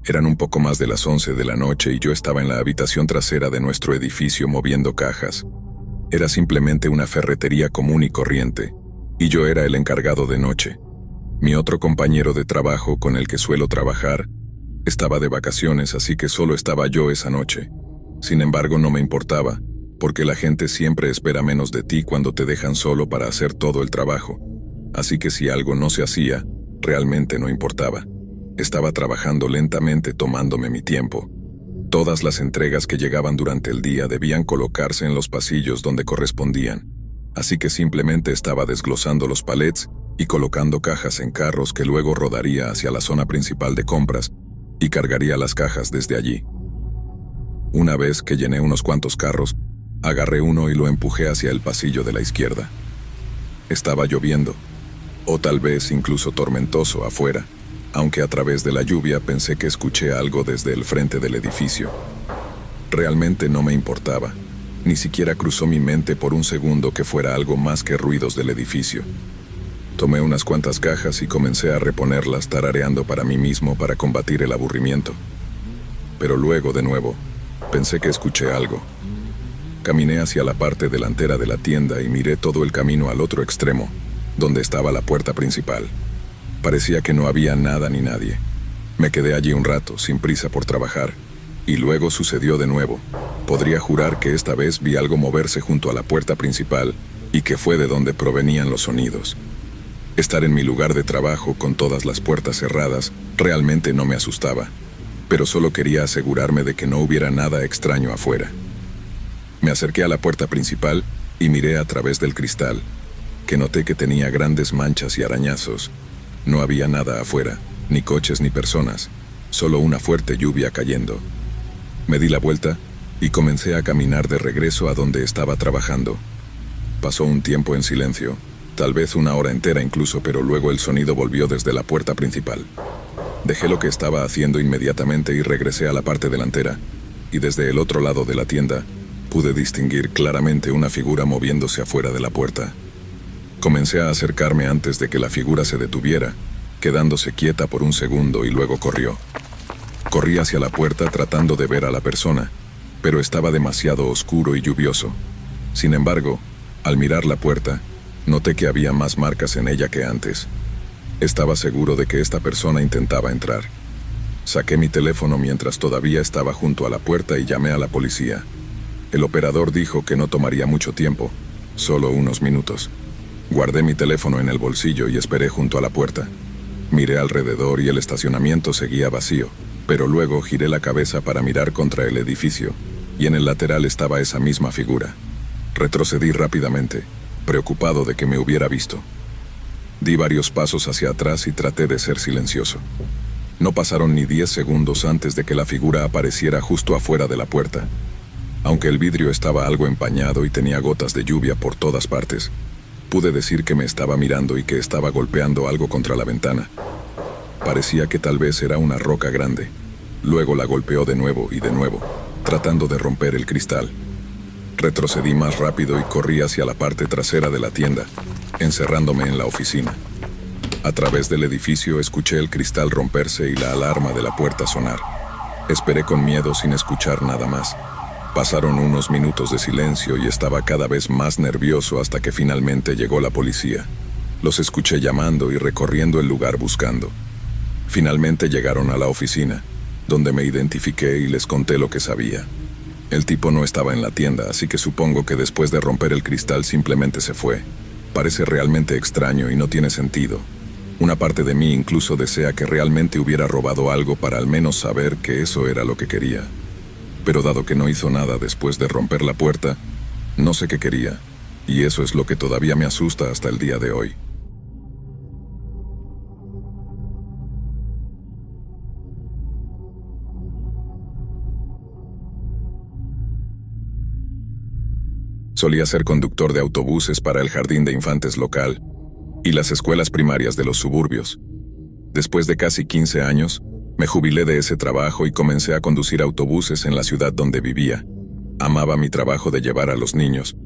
Eran un poco más de las 11 de la noche y yo estaba en la habitación trasera de nuestro edificio moviendo cajas. Era simplemente una ferretería común y corriente, y yo era el encargado de noche. Mi otro compañero de trabajo con el que suelo trabajar estaba de vacaciones, así que solo estaba yo esa noche. Sin embargo, no me importaba, porque la gente siempre espera menos de ti cuando te dejan solo para hacer todo el trabajo. Así que si algo no se hacía, realmente no importaba. Estaba trabajando lentamente, tomándome mi tiempo. Todas las entregas que llegaban durante el día debían colocarse en los pasillos donde correspondían, así que simplemente estaba desglosando los palets y colocando cajas en carros que luego rodaría hacia la zona principal de compras y cargaría las cajas desde allí. Una vez que llené unos cuantos carros, agarré uno y lo empujé hacia el pasillo de la izquierda. Estaba lloviendo, o tal vez incluso tormentoso afuera, aunque a través de la lluvia pensé que escuché algo desde el frente del edificio. Realmente no me importaba, ni siquiera cruzó mi mente por un segundo que fuera algo más que ruidos del edificio. Tomé unas cuantas cajas y comencé a reponerlas tarareando para mí mismo para combatir el aburrimiento. Pero luego, de nuevo, pensé que escuché algo. Caminé hacia la parte delantera de la tienda y miré todo el camino al otro extremo, donde estaba la puerta principal. Parecía que no había nada ni nadie. Me quedé allí un rato, sin prisa por trabajar, y luego sucedió de nuevo. Podría jurar que esta vez vi algo moverse junto a la puerta principal y que fue de donde provenían los sonidos. Estar en mi lugar de trabajo con todas las puertas cerradas realmente no me asustaba, pero solo quería asegurarme de que no hubiera nada extraño afuera. Me acerqué a la puerta principal y miré a través del cristal, que noté que tenía grandes manchas y arañazos. No había nada afuera, ni coches ni personas, solo una fuerte lluvia cayendo. Me di la vuelta y comencé a caminar de regreso a donde estaba trabajando. Pasó un tiempo en silencio, tal vez una hora entera incluso, pero luego el sonido volvió desde la puerta principal. Dejé lo que estaba haciendo inmediatamente y regresé a la parte delantera, y desde el otro lado de la tienda pude distinguir claramente una figura moviéndose afuera de la puerta. Comencé a acercarme antes de que la figura se detuviera, quedándose quieta por un segundo y luego corrió. Corrí hacia la puerta tratando de ver a la persona, pero estaba demasiado oscuro y lluvioso. Sin embargo, al mirar la puerta, noté que había más marcas en ella que antes. Estaba seguro de que esta persona intentaba entrar. Saqué mi teléfono mientras todavía estaba junto a la puerta y llamé a la policía. El operador dijo que no tomaría mucho tiempo, solo unos minutos. Guardé mi teléfono en el bolsillo y esperé junto a la puerta. Miré alrededor y el estacionamiento seguía vacío, pero luego giré la cabeza para mirar contra el edificio, y en el lateral estaba esa misma figura. Retrocedí rápidamente, preocupado de que me hubiera visto. Di varios pasos hacia atrás y traté de ser silencioso. No pasaron ni 10 segundos antes de que la figura apareciera justo afuera de la puerta. Aunque el vidrio estaba algo empañado y tenía gotas de lluvia por todas partes, pude decir que me estaba mirando y que estaba golpeando algo contra la ventana. Parecía que tal vez era una roca grande. Luego la golpeó de nuevo y de nuevo, tratando de romper el cristal. Retrocedí más rápido y corrí hacia la parte trasera de la tienda, encerrándome en la oficina. A través del edificio escuché el cristal romperse y la alarma de la puerta sonar. Esperé con miedo sin escuchar nada más. Pasaron unos minutos de silencio y estaba cada vez más nervioso hasta que finalmente llegó la policía. Los escuché llamando y recorriendo el lugar buscando. Finalmente llegaron a la oficina, donde me identifiqué y les conté lo que sabía. El tipo no estaba en la tienda, así que supongo que después de romper el cristal simplemente se fue. Parece realmente extraño y no tiene sentido. Una parte de mí incluso desea que realmente hubiera robado algo para al menos saber que eso era lo que quería. Pero dado que no hizo nada después de romper la puerta, no sé qué quería, y eso es lo que todavía me asusta hasta el día de hoy. Solía ser conductor de autobuses para el jardín de infantes local y las escuelas primarias de los suburbios. Después de casi 15 años, me jubilé de ese trabajo y comencé a conducir autobuses en la ciudad donde vivía. Amaba mi trabajo de llevar a los niños,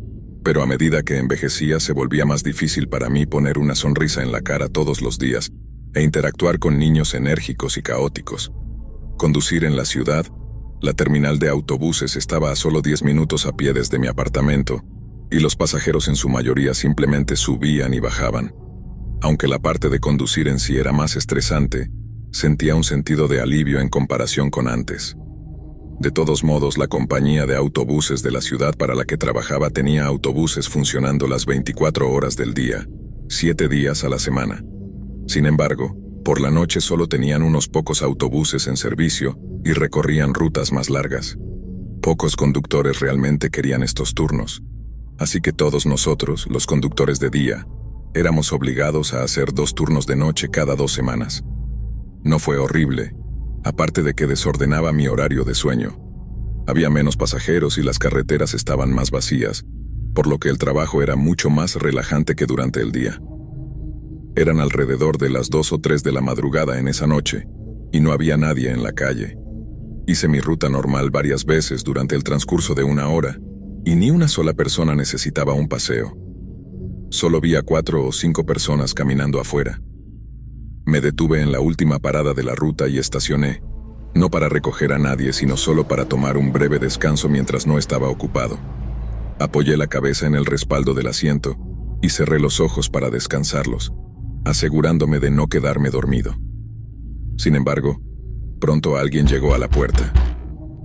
pero a medida que envejecía se volvía más difícil para mí poner una sonrisa en la cara todos los días e interactuar con niños enérgicos y caóticos. Conducir en la ciudad, la terminal de autobuses estaba a solo 10 minutos a pie desde mi apartamento, y los pasajeros en su mayoría simplemente subían y bajaban. Aunque la parte de conducir en sí era más estresante, sentía un sentido de alivio en comparación con antes. De todos modos, la compañía de autobuses de la ciudad para la que trabajaba tenía autobuses funcionando las 24 horas del día, 7 días a la semana. Sin embargo, por la noche solo tenían unos pocos autobuses en servicio y recorrían rutas más largas. Pocos conductores realmente querían estos turnos, así que todos nosotros, los conductores de día, éramos obligados a hacer 2 turnos de noche cada 2 semanas. No fue horrible, aparte de que desordenaba mi horario de sueño. Había menos pasajeros y las carreteras estaban más vacías, por lo que el trabajo era mucho más relajante que durante el día. Eran alrededor de las 2 o 3 de la madrugada en esa noche, y no había nadie en la calle. Hice mi ruta normal varias veces durante el transcurso de 1 hora, y ni una sola persona necesitaba un paseo. Solo vi a 4 o 5 personas caminando afuera. Me detuve en la última parada de la ruta y estacioné, no para recoger a nadie, sino solo para tomar un breve descanso mientras no estaba ocupado. Apoyé la cabeza en el respaldo del asiento y cerré los ojos para descansarlos, asegurándome de no quedarme dormido. Sin embargo, pronto alguien llegó a la puerta.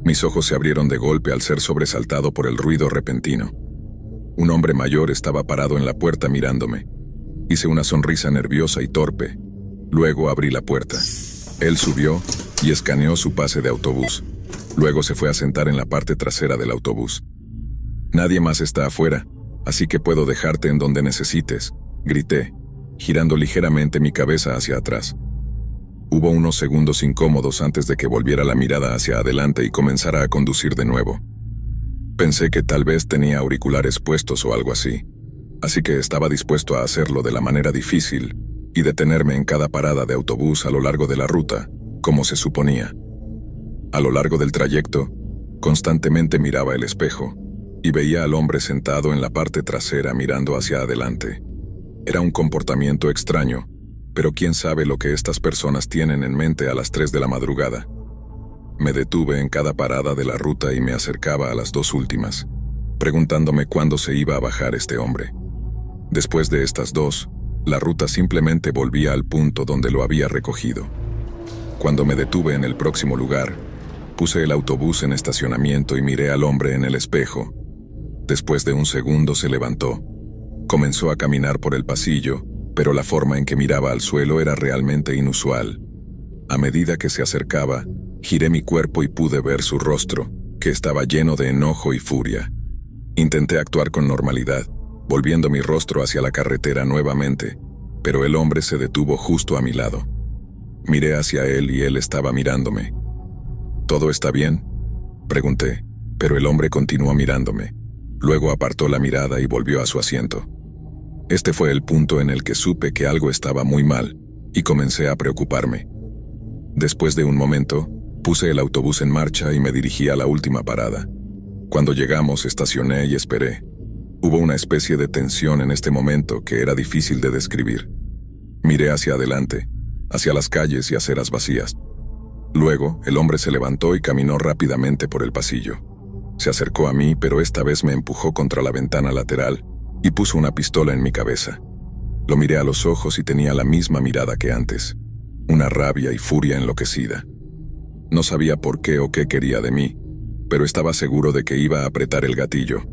Mis ojos se abrieron de golpe al ser sobresaltado por el ruido repentino. Un hombre mayor estaba parado en la puerta mirándome. Hice una sonrisa nerviosa y torpe. Luego abrí la puerta. Él subió y escaneó su pase de autobús. Luego se fue a sentar en la parte trasera del autobús. «Nadie más está afuera, así que puedo dejarte en donde necesites», grité, girando ligeramente mi cabeza hacia atrás. Hubo unos segundos incómodos antes de que volviera la mirada hacia adelante y comenzara a conducir de nuevo. Pensé que tal vez tenía auriculares puestos o algo así que estaba dispuesto a hacerlo de la manera difícil y detenerme en cada parada de autobús a lo largo de la ruta, como se suponía. A lo largo del trayecto, constantemente miraba el espejo y veía al hombre sentado en la parte trasera mirando hacia adelante. Era un comportamiento extraño, pero quién sabe lo que estas personas tienen en mente a las 3 de la madrugada. Me detuve en cada parada de la ruta y me acercaba a las 2 últimas, preguntándome cuándo se iba a bajar este hombre. Después de estas 2, la ruta simplemente volvía al punto donde lo había recogido. Cuando me detuve en el próximo lugar, puse el autobús en estacionamiento y miré al hombre en el espejo. Después de un segundo se levantó. Comenzó a caminar por el pasillo, pero la forma en que miraba al suelo era realmente inusual. A medida que se acercaba, giré mi cuerpo y pude ver su rostro, que estaba lleno de enojo y furia. Intenté actuar con normalidad, volviendo mi rostro hacia la carretera nuevamente, pero el hombre se detuvo justo a mi lado. Miré hacia él y él estaba mirándome. ¿Todo está bien?, pregunté, pero el hombre continuó mirándome. Luego apartó la mirada y volvió a su asiento. Este fue el punto en el que supe que algo estaba muy mal, y comencé a preocuparme. Después de un momento, puse el autobús en marcha y me dirigí a la última parada. Cuando llegamos, estacioné y esperé. Hubo una especie de tensión en este momento que era difícil de describir. Miré hacia adelante, hacia las calles y aceras vacías. Luego, el hombre se levantó y caminó rápidamente por el pasillo. Se acercó a mí, pero esta vez me empujó contra la ventana lateral y puso una pistola en mi cabeza. Lo miré a los ojos y tenía la misma mirada que antes, una rabia y furia enloquecida. No sabía por qué o qué quería de mí, pero estaba seguro de que iba a apretar el gatillo.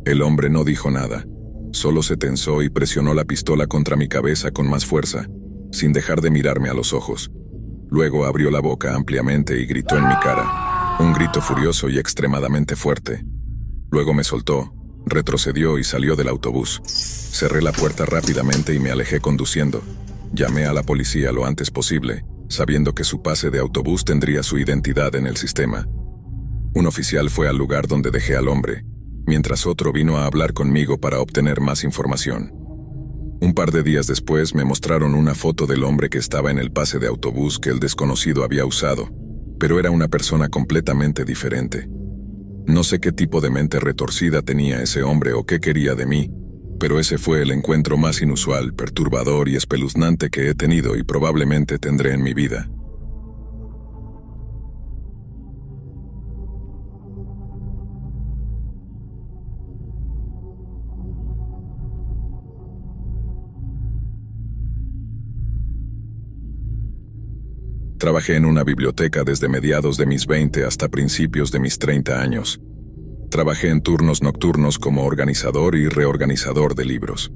El hombre no dijo nada, solo se tensó y presionó la pistola contra mi cabeza con más fuerza, sin dejar de mirarme a los ojos. Luego abrió la boca ampliamente y gritó en mi cara, un grito furioso y extremadamente fuerte. Luego me soltó, retrocedió y salió del autobús. Cerré la puerta rápidamente y me alejé conduciendo. Llamé a la policía lo antes posible, sabiendo que su pase de autobús tendría su identidad en el sistema. Un oficial fue al lugar donde dejé al hombre, mientras otro vino a hablar conmigo para obtener más información. Un par de días después me mostraron una foto del hombre que estaba en el pase de autobús que el desconocido había usado, pero era una persona completamente diferente. No sé qué tipo de mente retorcida tenía ese hombre o qué quería de mí, pero ese fue el encuentro más inusual, perturbador y espeluznante que he tenido y probablemente tendré en mi vida. Trabajé en una biblioteca desde mediados de mis 20 hasta principios de mis 30 años. Trabajé en turnos nocturnos como organizador y reorganizador de libros.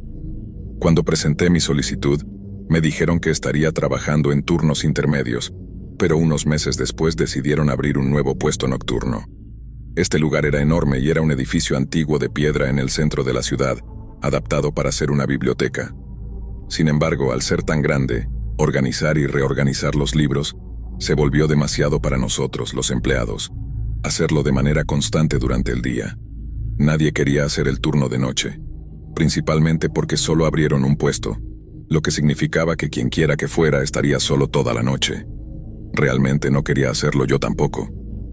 Cuando presenté mi solicitud, me dijeron que estaría trabajando en turnos intermedios, pero unos meses después decidieron abrir un nuevo puesto nocturno. Este lugar era enorme y era un edificio antiguo de piedra en el centro de la ciudad, adaptado para ser una biblioteca. Sin embargo, al ser tan grande, organizar y reorganizar los libros se volvió demasiado para nosotros, los empleados. Hacerlo de manera constante durante el día. Nadie quería hacer el turno de noche, principalmente porque solo abrieron un puesto, lo que significaba que quienquiera que fuera estaría solo toda la noche. Realmente no quería hacerlo yo tampoco,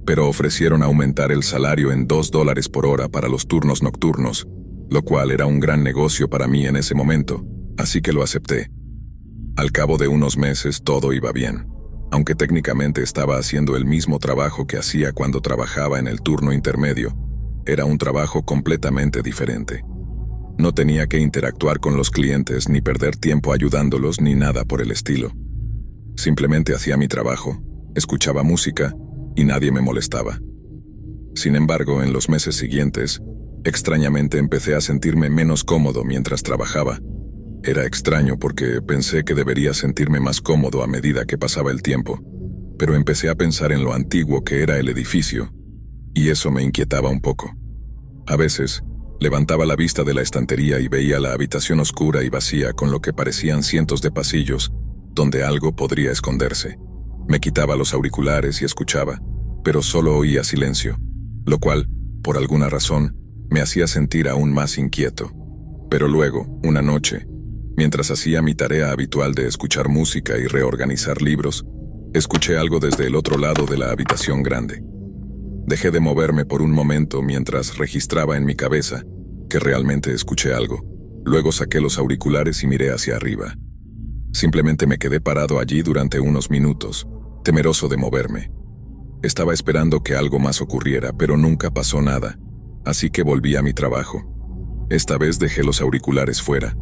pero ofrecieron aumentar el salario en $2 por hora para los turnos nocturnos, lo cual era un gran negocio para mí en ese momento, así que lo acepté. Al cabo de unos meses todo iba bien. Aunque técnicamente estaba haciendo el mismo trabajo que hacía cuando trabajaba en el turno intermedio, era un trabajo completamente diferente. No tenía que interactuar con los clientes ni perder tiempo ayudándolos ni nada por el estilo. Simplemente hacía mi trabajo, escuchaba música y nadie me molestaba. Sin embargo, en los meses siguientes, extrañamente empecé a sentirme menos cómodo mientras trabajaba. Era extraño porque pensé que debería sentirme más cómodo a medida que pasaba el tiempo, pero empecé a pensar en lo antiguo que era el edificio, y eso me inquietaba un poco. A veces, levantaba la vista de la estantería y veía la habitación oscura y vacía con lo que parecían cientos de pasillos, donde algo podría esconderse. Me quitaba los auriculares y escuchaba, pero solo oía silencio, lo cual, por alguna razón, me hacía sentir aún más inquieto. Pero luego, una noche, mientras hacía mi tarea habitual de escuchar música y reorganizar libros, escuché algo desde el otro lado de la habitación grande. Dejé de moverme por un momento mientras registraba en mi cabeza que realmente escuché algo. Luego saqué los auriculares y miré hacia arriba. Simplemente me quedé parado allí durante unos minutos, temeroso de moverme. Estaba esperando que algo más ocurriera, pero nunca pasó nada, así que volví a mi trabajo. Esta vez dejé los auriculares fuera.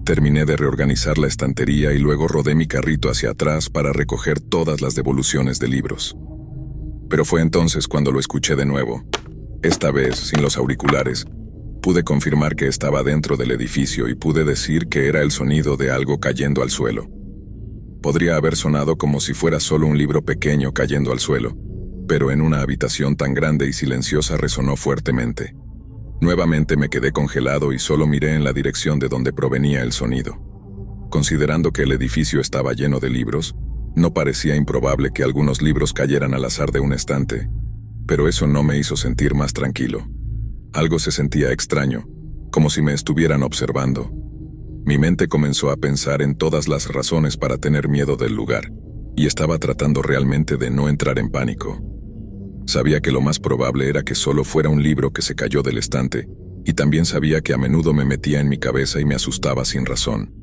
Terminé de reorganizar la estantería y luego rodé mi carrito hacia atrás para recoger todas las devoluciones de libros. Pero fue entonces cuando lo escuché de nuevo. Esta vez, sin los auriculares, pude confirmar que estaba dentro del edificio y pude decir que era el sonido de algo cayendo al suelo. Podría haber sonado como si fuera solo un libro pequeño cayendo al suelo, pero en una habitación tan grande y silenciosa resonó fuertemente. Nuevamente me quedé congelado y solo miré en la dirección de donde provenía el sonido. Considerando que el edificio estaba lleno de libros, no parecía improbable que algunos libros cayeran al azar de un estante, pero eso no me hizo sentir más tranquilo. Algo se sentía extraño, como si me estuvieran observando. Mi mente comenzó a pensar en todas las razones para tener miedo del lugar, y estaba tratando realmente de no entrar en pánico. Sabía que lo más probable era que solo fuera un libro que se cayó del estante, y también sabía que a menudo me metía en mi cabeza y me asustaba sin razón.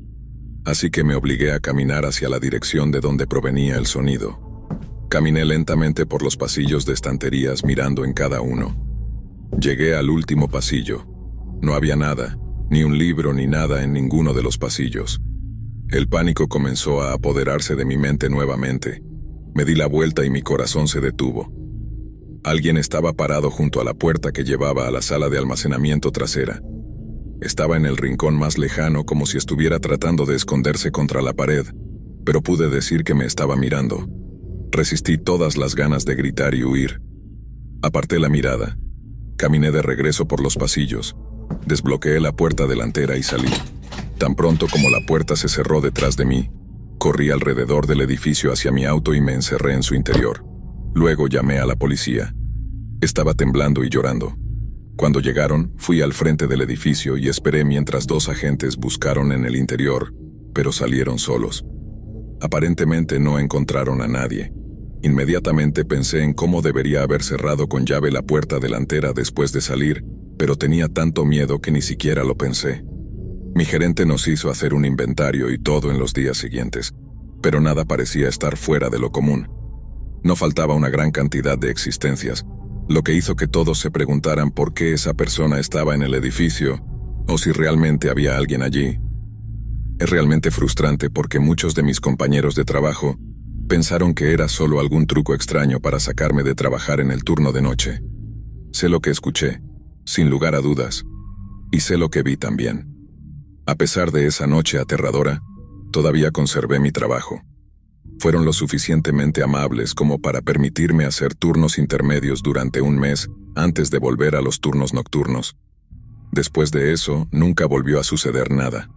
Así que me obligué a caminar hacia la dirección de donde provenía el sonido. Caminé lentamente por los pasillos de estanterías mirando en cada uno. Llegué al último pasillo. No había nada, ni un libro ni nada en ninguno de los pasillos. El pánico comenzó a apoderarse de mi mente nuevamente. Me di la vuelta y mi corazón se detuvo. Alguien estaba parado junto a la puerta que llevaba a la sala de almacenamiento trasera. Estaba en el rincón más lejano como si estuviera tratando de esconderse contra la pared, pero pude decir que me estaba mirando. Resistí todas las ganas de gritar y huir. Aparté la mirada. Caminé de regreso por los pasillos. Desbloqueé la puerta delantera y salí. Tan pronto como la puerta se cerró detrás de mí, corrí alrededor del edificio hacia mi auto y me encerré en su interior. Luego llamé a la policía. Estaba temblando y llorando. Cuando llegaron, fui al frente del edificio y esperé mientras 2 agentes buscaron en el interior, pero salieron solos. Aparentemente no encontraron a nadie. Inmediatamente pensé en cómo debería haber cerrado con llave la puerta delantera después de salir, pero tenía tanto miedo que ni siquiera lo pensé. Mi gerente nos hizo hacer un inventario y todo en los días siguientes, pero nada parecía estar fuera de lo común. No faltaba una gran cantidad de existencias, lo que hizo que todos se preguntaran por qué esa persona estaba en el edificio o si realmente había alguien allí. Es realmente frustrante porque muchos de mis compañeros de trabajo Pensaron que era solo algún truco extraño para sacarme de trabajar en el turno de noche. Sé lo que escuché, sin lugar a dudas, y sé lo que vi también. A pesar de esa noche aterradora, todavía conservé mi trabajo. Fueron lo suficientemente amables como para permitirme hacer turnos intermedios durante un mes antes de volver a los turnos nocturnos. Después de eso, nunca volvió a suceder nada.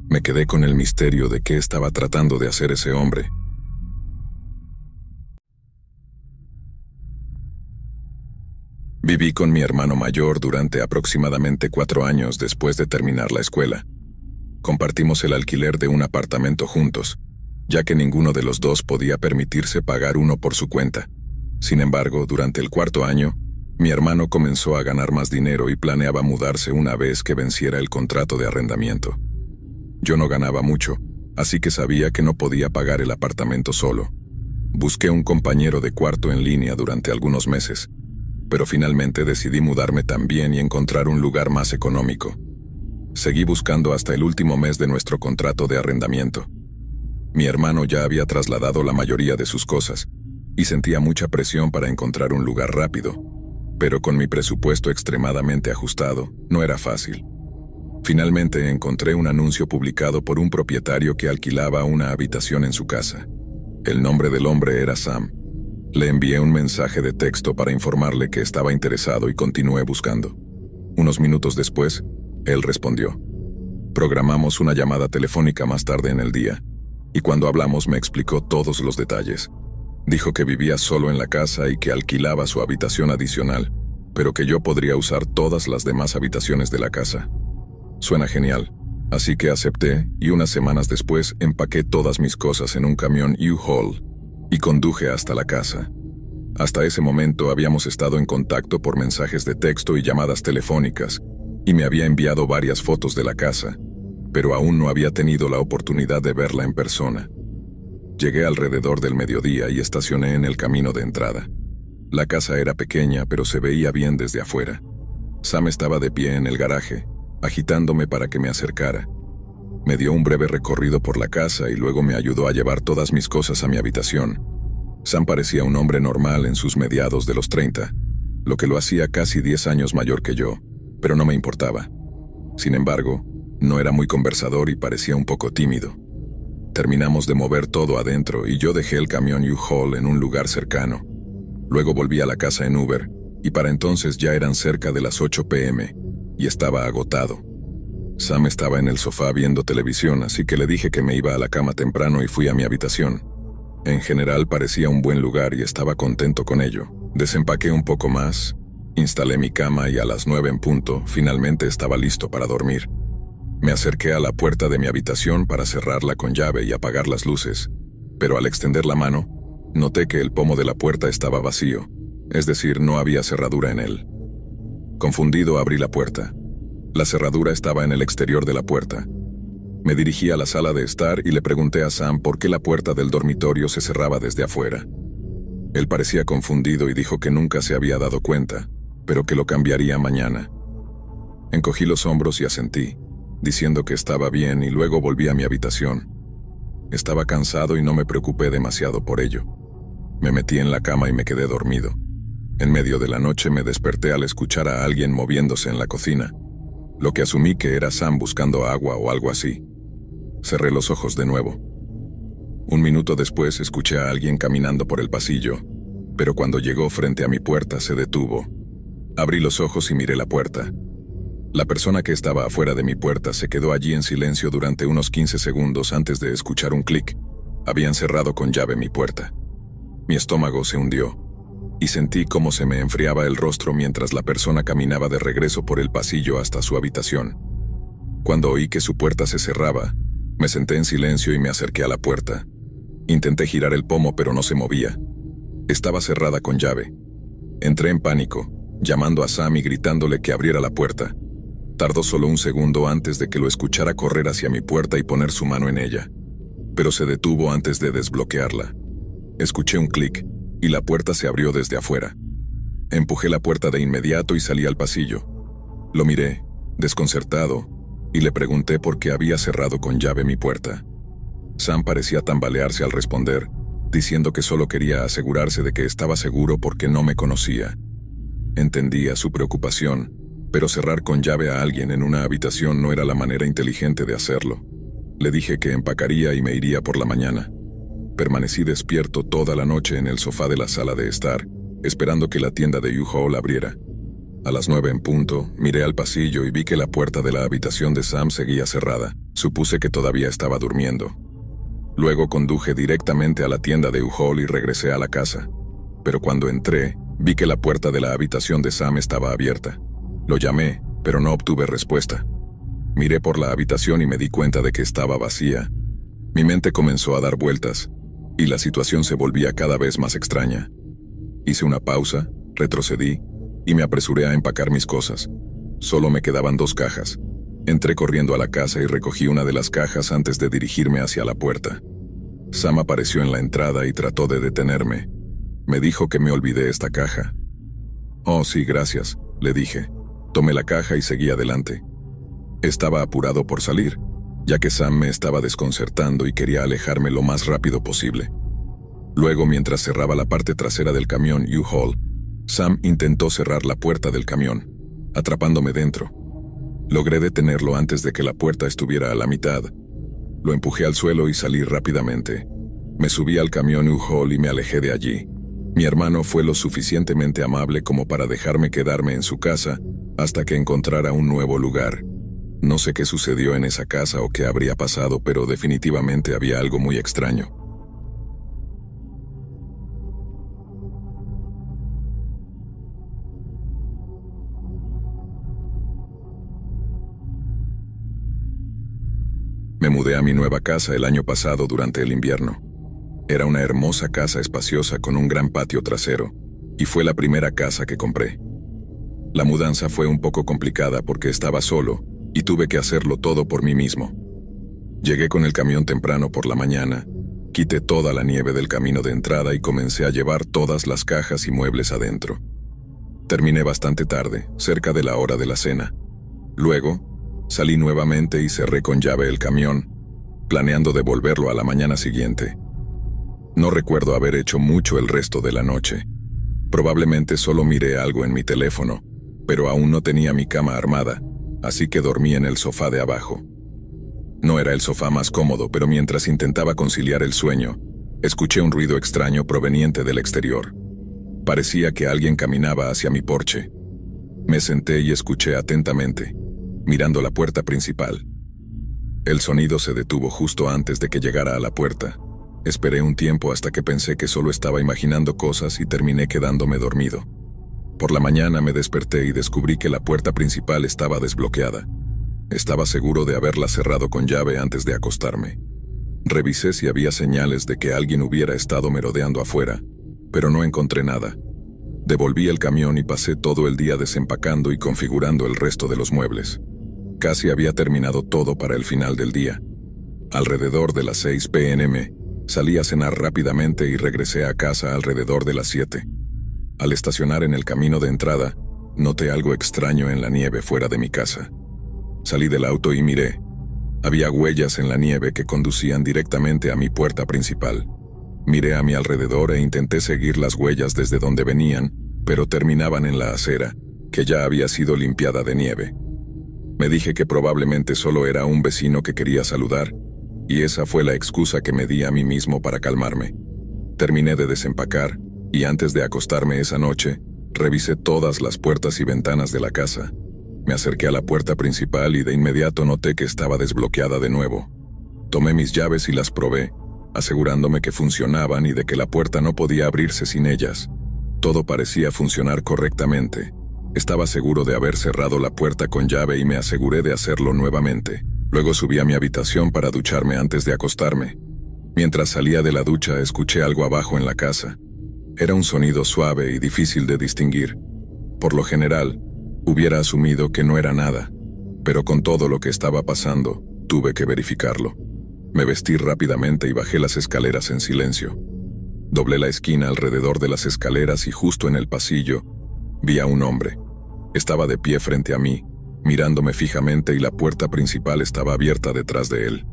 Me quedé con el misterio de qué estaba tratando de hacer ese hombre. Viví con mi hermano mayor durante aproximadamente 4 años después de terminar la escuela. Compartimos el alquiler de un apartamento juntos, ya que ninguno de los dos podía permitirse pagar uno por su cuenta. Sin embargo, durante el 4.º año, mi hermano comenzó a ganar más dinero y planeaba mudarse una vez que venciera el contrato de arrendamiento. Yo no ganaba mucho, así que sabía que no podía pagar el apartamento solo. Busqué un compañero de cuarto en línea durante algunos meses, pero finalmente decidí mudarme también y encontrar un lugar más económico. Seguí buscando hasta el último mes de nuestro contrato de arrendamiento. Mi hermano ya había trasladado la mayoría de sus cosas, y sentía mucha presión para encontrar un lugar rápido, pero con mi presupuesto extremadamente ajustado, no era fácil. Finalmente encontré un anuncio publicado por un propietario que alquilaba una habitación en su casa. El nombre del hombre era Sam. Le envié un mensaje de texto para informarle que estaba interesado y continué buscando. Unos minutos después, él respondió. Programamos una llamada telefónica más tarde en el día, y cuando hablamos me explicó todos los detalles. Dijo que vivía solo en la casa y que alquilaba su habitación adicional, pero que yo podría usar todas las demás habitaciones de la casa. Suena genial, así que acepté y unas semanas después empaqué todas mis cosas en un camión U-Haul y conduje hasta la casa. Hasta ese momento habíamos estado en contacto por mensajes de texto y llamadas telefónicas, y me había enviado varias fotos de la casa, pero aún no había tenido la oportunidad de verla en persona. Llegué alrededor del mediodía y estacioné en el camino de entrada. La casa era pequeña, pero se veía bien desde afuera. Sam estaba de pie en el garaje, agitándome para que me acercara. Me dio un breve recorrido por la casa y luego me ayudó a llevar todas mis cosas a mi habitación. Sam parecía un hombre normal en sus mediados de los 30, lo que lo hacía casi 10 años mayor que yo, pero no me importaba. Sin embargo, no era muy conversador y parecía un poco tímido. Terminamos de mover todo adentro y yo dejé el camión U-Haul en un lugar cercano. Luego volví a la casa en Uber, y para entonces ya eran cerca de las 8 p.m., y estaba agotado. Sam estaba en el sofá viendo televisión, así que le dije que me iba a la cama temprano y fui a mi habitación. En general parecía un buen lugar y estaba contento con ello. Desempaqué un poco más, instalé mi cama y a las 9 en punto, finalmente estaba listo para dormir. Me acerqué a la puerta de mi habitación para cerrarla con llave y apagar las luces, pero al extender la mano, noté que el pomo de la puerta estaba vacío, es decir, no había cerradura en él. Confundido abrí la puerta. La cerradura estaba en el exterior de la puerta. Me dirigí a la sala de estar y le pregunté a Sam por qué la puerta del dormitorio se cerraba desde afuera. Él parecía confundido y dijo que nunca se había dado cuenta, pero que lo cambiaría mañana. Encogí los hombros y asentí, diciendo que estaba bien, y luego volví a mi habitación. Estaba cansado y no me preocupé demasiado por ello. Me metí en la cama y me quedé dormido. En medio de la noche me desperté al escuchar a alguien moviéndose en la cocina, lo que asumí que era Sam buscando agua o algo así. Cerré los ojos de nuevo. Un minuto después escuché a alguien caminando por el pasillo, pero cuando llegó frente a mi puerta se detuvo. Abrí los ojos y miré la puerta. La persona que estaba afuera de mi puerta se quedó allí en silencio durante unos 15 segundos antes de escuchar un clic. Habían cerrado con llave mi puerta. Mi estómago se hundió, y sentí cómo se me enfriaba el rostro mientras la persona caminaba de regreso por el pasillo hasta su habitación. Cuando oí que su puerta se cerraba, me senté en silencio y me acerqué a la puerta. Intenté girar el pomo, pero no se movía. Estaba cerrada con llave. Entré en pánico, llamando a Sam y gritándole que abriera la puerta. Tardó solo un segundo antes de que lo escuchara correr hacia mi puerta y poner su mano en ella, pero se detuvo antes de desbloquearla. Escuché un clic, y la puerta se abrió desde afuera. Empujé la puerta de inmediato y salí al pasillo. Lo miré, desconcertado, y le pregunté por qué había cerrado con llave mi puerta. Sam parecía tambalearse al responder, diciendo que solo quería asegurarse de que estaba seguro porque no me conocía. Entendía su preocupación, pero cerrar con llave a alguien en una habitación no era la manera inteligente de hacerlo. Le dije que empacaría y me iría por la mañana. Permanecí despierto toda la noche en el sofá de la sala de estar, esperando que la tienda de U-Haul abriera. A las 9 en punto, miré al pasillo y vi que la puerta de la habitación de Sam seguía cerrada. Supuse que todavía estaba durmiendo. Luego conduje directamente a la tienda de U-Haul y regresé a la casa. Pero cuando entré, vi que la puerta de la habitación de Sam estaba abierta. Lo llamé, pero no obtuve respuesta. Miré por la habitación y me di cuenta de que estaba vacía. Mi mente comenzó a dar vueltas, y la situación se volvía cada vez más extraña. Hice una pausa, retrocedí, y me apresuré a empacar mis cosas. Solo me quedaban 2 cajas. Entré corriendo a la casa y recogí una de las cajas antes de dirigirme hacia la puerta. Sam apareció en la entrada y trató de detenerme. Me dijo que me olvidé esta caja. «Oh, sí, gracias», le dije. Tomé la caja y seguí adelante. Estaba apurado por salir, ya que Sam me estaba desconcertando y quería alejarme lo más rápido posible. Luego, mientras cerraba la parte trasera del camión U-Haul, Sam intentó cerrar la puerta del camión, atrapándome dentro. Logré detenerlo antes de que la puerta estuviera a la mitad. Lo empujé al suelo y salí rápidamente. Me subí al camión U-Haul y me alejé de allí. Mi hermano fue lo suficientemente amable como para dejarme quedarme en su casa hasta que encontrara un nuevo lugar. No sé qué sucedió en esa casa o qué habría pasado, pero definitivamente había algo muy extraño. Me mudé a mi nueva casa el año pasado durante el invierno. Era una hermosa casa espaciosa con un gran patio trasero, y fue la primera casa que compré. La mudanza fue un poco complicada porque estaba solo, y tuve que hacerlo todo por mí mismo. Llegué con el camión temprano por la mañana, quité toda la nieve del camino de entrada y comencé a llevar todas las cajas y muebles adentro. Terminé bastante tarde, cerca de la hora de la cena. Luego, salí nuevamente y cerré con llave el camión, planeando devolverlo a la mañana siguiente. No recuerdo haber hecho mucho el resto de la noche. Probablemente solo miré algo en mi teléfono, pero aún no tenía mi cama armada, así que dormí en el sofá de abajo. No era el sofá más cómodo, pero mientras intentaba conciliar el sueño, escuché un ruido extraño proveniente del exterior. Parecía que alguien caminaba hacia mi porche. Me senté y escuché atentamente, mirando la puerta principal. El sonido se detuvo justo antes de que llegara a la puerta. Esperé un tiempo hasta que pensé que solo estaba imaginando cosas y terminé quedándome dormido. Por la mañana me desperté y descubrí que la puerta principal estaba desbloqueada. Estaba seguro de haberla cerrado con llave antes de acostarme. Revisé si había señales de que alguien hubiera estado merodeando afuera, pero no encontré nada. Devolví el camión y pasé todo el día desempacando y configurando el resto de los muebles. Casi había terminado todo para el final del día. Alrededor de las 6 p.m., salí a cenar rápidamente y regresé a casa alrededor de las 7. Al estacionar en el camino de entrada, noté algo extraño en la nieve fuera de mi casa. Salí del auto y miré. Había huellas en la nieve que conducían directamente a mi puerta principal. Miré a mi alrededor e intenté seguir las huellas desde donde venían, pero terminaban en la acera, que ya había sido limpiada de nieve. Me dije que probablemente solo era un vecino que quería saludar, y esa fue la excusa que me di a mí mismo para calmarme. Terminé de desempacar, y antes de acostarme esa noche, revisé todas las puertas y ventanas de la casa. Me acerqué a la puerta principal y de inmediato noté que estaba desbloqueada de nuevo. Tomé mis llaves y las probé, asegurándome que funcionaban y de que la puerta no podía abrirse sin ellas. Todo parecía funcionar correctamente. Estaba seguro de haber cerrado la puerta con llave y me aseguré de hacerlo nuevamente. Luego subí a mi habitación para ducharme antes de acostarme. Mientras salía de la ducha, escuché algo abajo en la casa. Era un sonido suave y difícil de distinguir. Por lo general, hubiera asumido que no era nada, pero con todo lo que estaba pasando, tuve que verificarlo. Me vestí rápidamente y bajé las escaleras en silencio. Doblé la esquina alrededor de las escaleras y justo en el pasillo, vi a un hombre. Estaba de pie frente a mí, mirándome fijamente y la puerta principal estaba abierta detrás de él.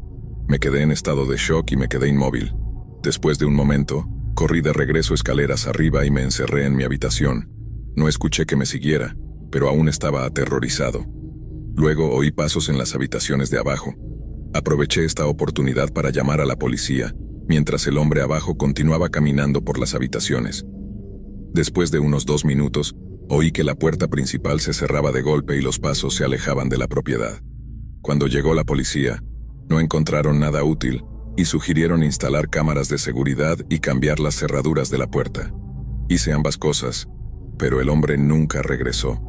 Me quedé en estado de shock y me quedé inmóvil. Después de un momento, corrí de regreso escaleras arriba y me encerré en mi habitación. No escuché que me siguiera, pero aún estaba aterrorizado. Luego oí pasos en las habitaciones de abajo. Aproveché esta oportunidad para llamar a la policía, mientras el hombre abajo continuaba caminando por las habitaciones. Después de unos 2 minutos, oí que la puerta principal se cerraba de golpe y los pasos se alejaban de la propiedad. Cuando llegó la policía, no encontraron nada útil y sugirieron instalar cámaras de seguridad y cambiar las cerraduras de la puerta. Hice ambas cosas, pero el hombre nunca regresó.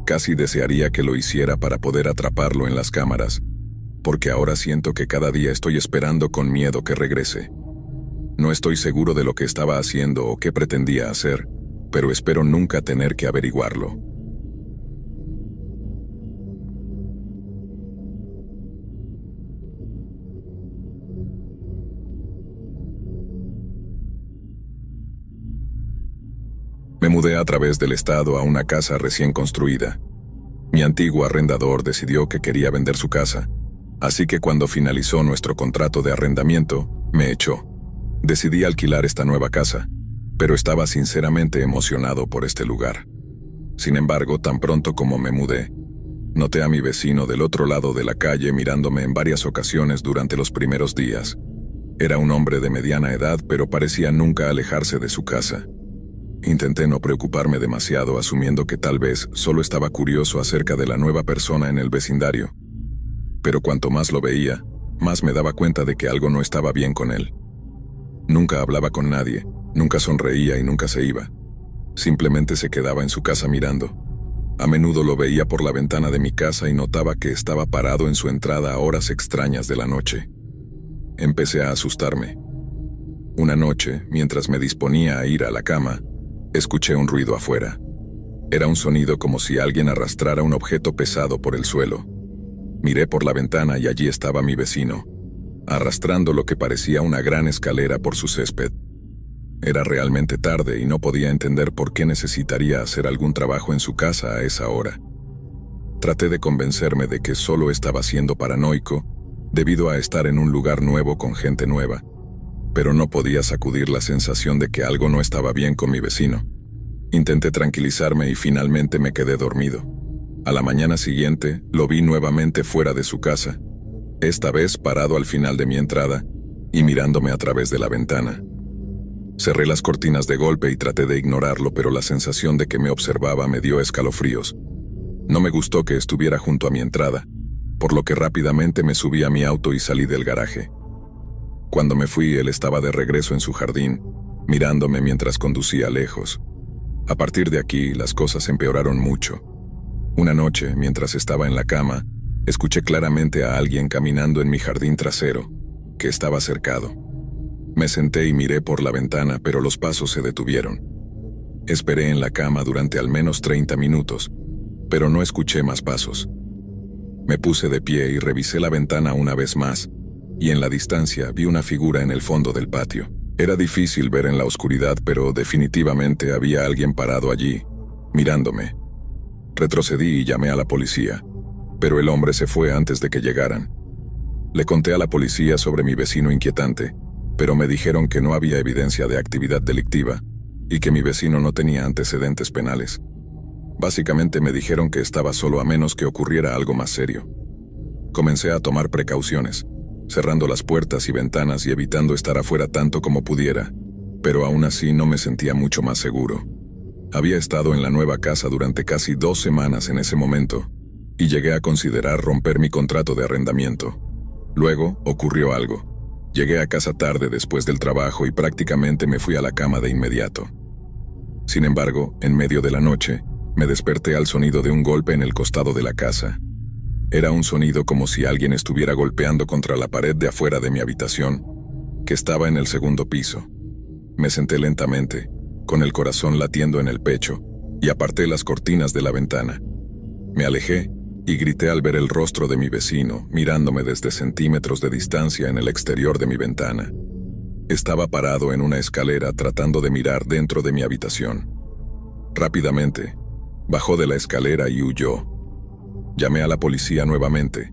Casi desearía que lo hiciera para poder atraparlo en las cámaras, porque ahora siento que cada día estoy esperando con miedo que regrese. No estoy seguro de lo que estaba haciendo o qué pretendía hacer, pero espero nunca tener que averiguarlo. Me mudé a través del estado a una casa recién construida. Mi antiguo arrendador decidió que quería vender su casa, así que cuando finalizó nuestro contrato de arrendamiento, me echó. Decidí alquilar esta nueva casa, pero estaba sinceramente emocionado por este lugar. Sin embargo, tan pronto como me mudé, noté a mi vecino del otro lado de la calle mirándome en varias ocasiones durante los primeros días. Era un hombre de mediana edad, pero parecía nunca alejarse de su casa. Intenté no preocuparme demasiado, asumiendo que tal vez solo estaba curioso acerca de la nueva persona en el vecindario. Pero cuanto más lo veía, más me daba cuenta de que algo no estaba bien con él. Nunca hablaba con nadie, nunca sonreía y nunca se iba. Simplemente se quedaba en su casa mirando. A menudo lo veía por la ventana de mi casa y notaba que estaba parado en su entrada a horas extrañas de la noche. Empecé a asustarme. Una noche, mientras me disponía a ir a la cama, escuché un ruido afuera. Era un sonido como si alguien arrastrara un objeto pesado por el suelo. Miré por la ventana y allí estaba mi vecino, arrastrando lo que parecía una gran escalera por su césped. Era realmente tarde y no podía entender por qué necesitaría hacer algún trabajo en su casa a esa hora. Traté de convencerme de que solo estaba siendo paranoico, debido a estar en un lugar nuevo con gente nueva, pero no podía sacudir la sensación de que algo no estaba bien con mi vecino. Intenté tranquilizarme y finalmente me quedé dormido. A la mañana siguiente, lo vi nuevamente fuera de su casa, esta vez parado al final de mi entrada y mirándome a través de la ventana. Cerré las cortinas de golpe y traté de ignorarlo, pero la sensación de que me observaba me dio escalofríos. No me gustó que estuviera junto a mi entrada, por lo que rápidamente me subí a mi auto y salí del garaje. Cuando me fui, él estaba de regreso en su jardín, mirándome mientras conducía lejos. A partir de aquí, las cosas empeoraron mucho. Una noche, mientras estaba en la cama, escuché claramente a alguien caminando en mi jardín trasero, que estaba cercado. Me senté y miré por la ventana, pero los pasos se detuvieron. Esperé en la cama durante al menos 30 minutos, pero no escuché más pasos. Me puse de pie y revisé la ventana una vez más, y en la distancia vi una figura en el fondo del patio. Era difícil ver en la oscuridad, pero definitivamente había alguien parado allí, mirándome. Retrocedí y llamé a la policía, pero el hombre se fue antes de que llegaran. Le conté a la policía sobre mi vecino inquietante, pero me dijeron que no había evidencia de actividad delictiva y que mi vecino no tenía antecedentes penales. Básicamente me dijeron que estaba solo a menos que ocurriera algo más serio. Comencé a tomar precauciones, cerrando las puertas y ventanas y evitando estar afuera tanto como pudiera, pero aún así no me sentía mucho más seguro. Había estado en la nueva casa durante casi 2 semanas en ese momento, y llegué a considerar romper mi contrato de arrendamiento. Luego ocurrió algo. Llegué a casa tarde después del trabajo y prácticamente me fui a la cama de inmediato. Sin embargo, en medio de la noche, me desperté al sonido de un golpe en el costado de la casa. Era un sonido como si alguien estuviera golpeando contra la pared de afuera de mi habitación, que estaba en el 2.º piso. Me senté lentamente, con el corazón latiendo en el pecho, y aparté las cortinas de la ventana. Me alejé y grité al ver el rostro de mi vecino, mirándome desde centímetros de distancia en el exterior de mi ventana. Estaba parado en una escalera tratando de mirar dentro de mi habitación. Rápidamente, bajó de la escalera y huyó. Llamé a la policía nuevamente,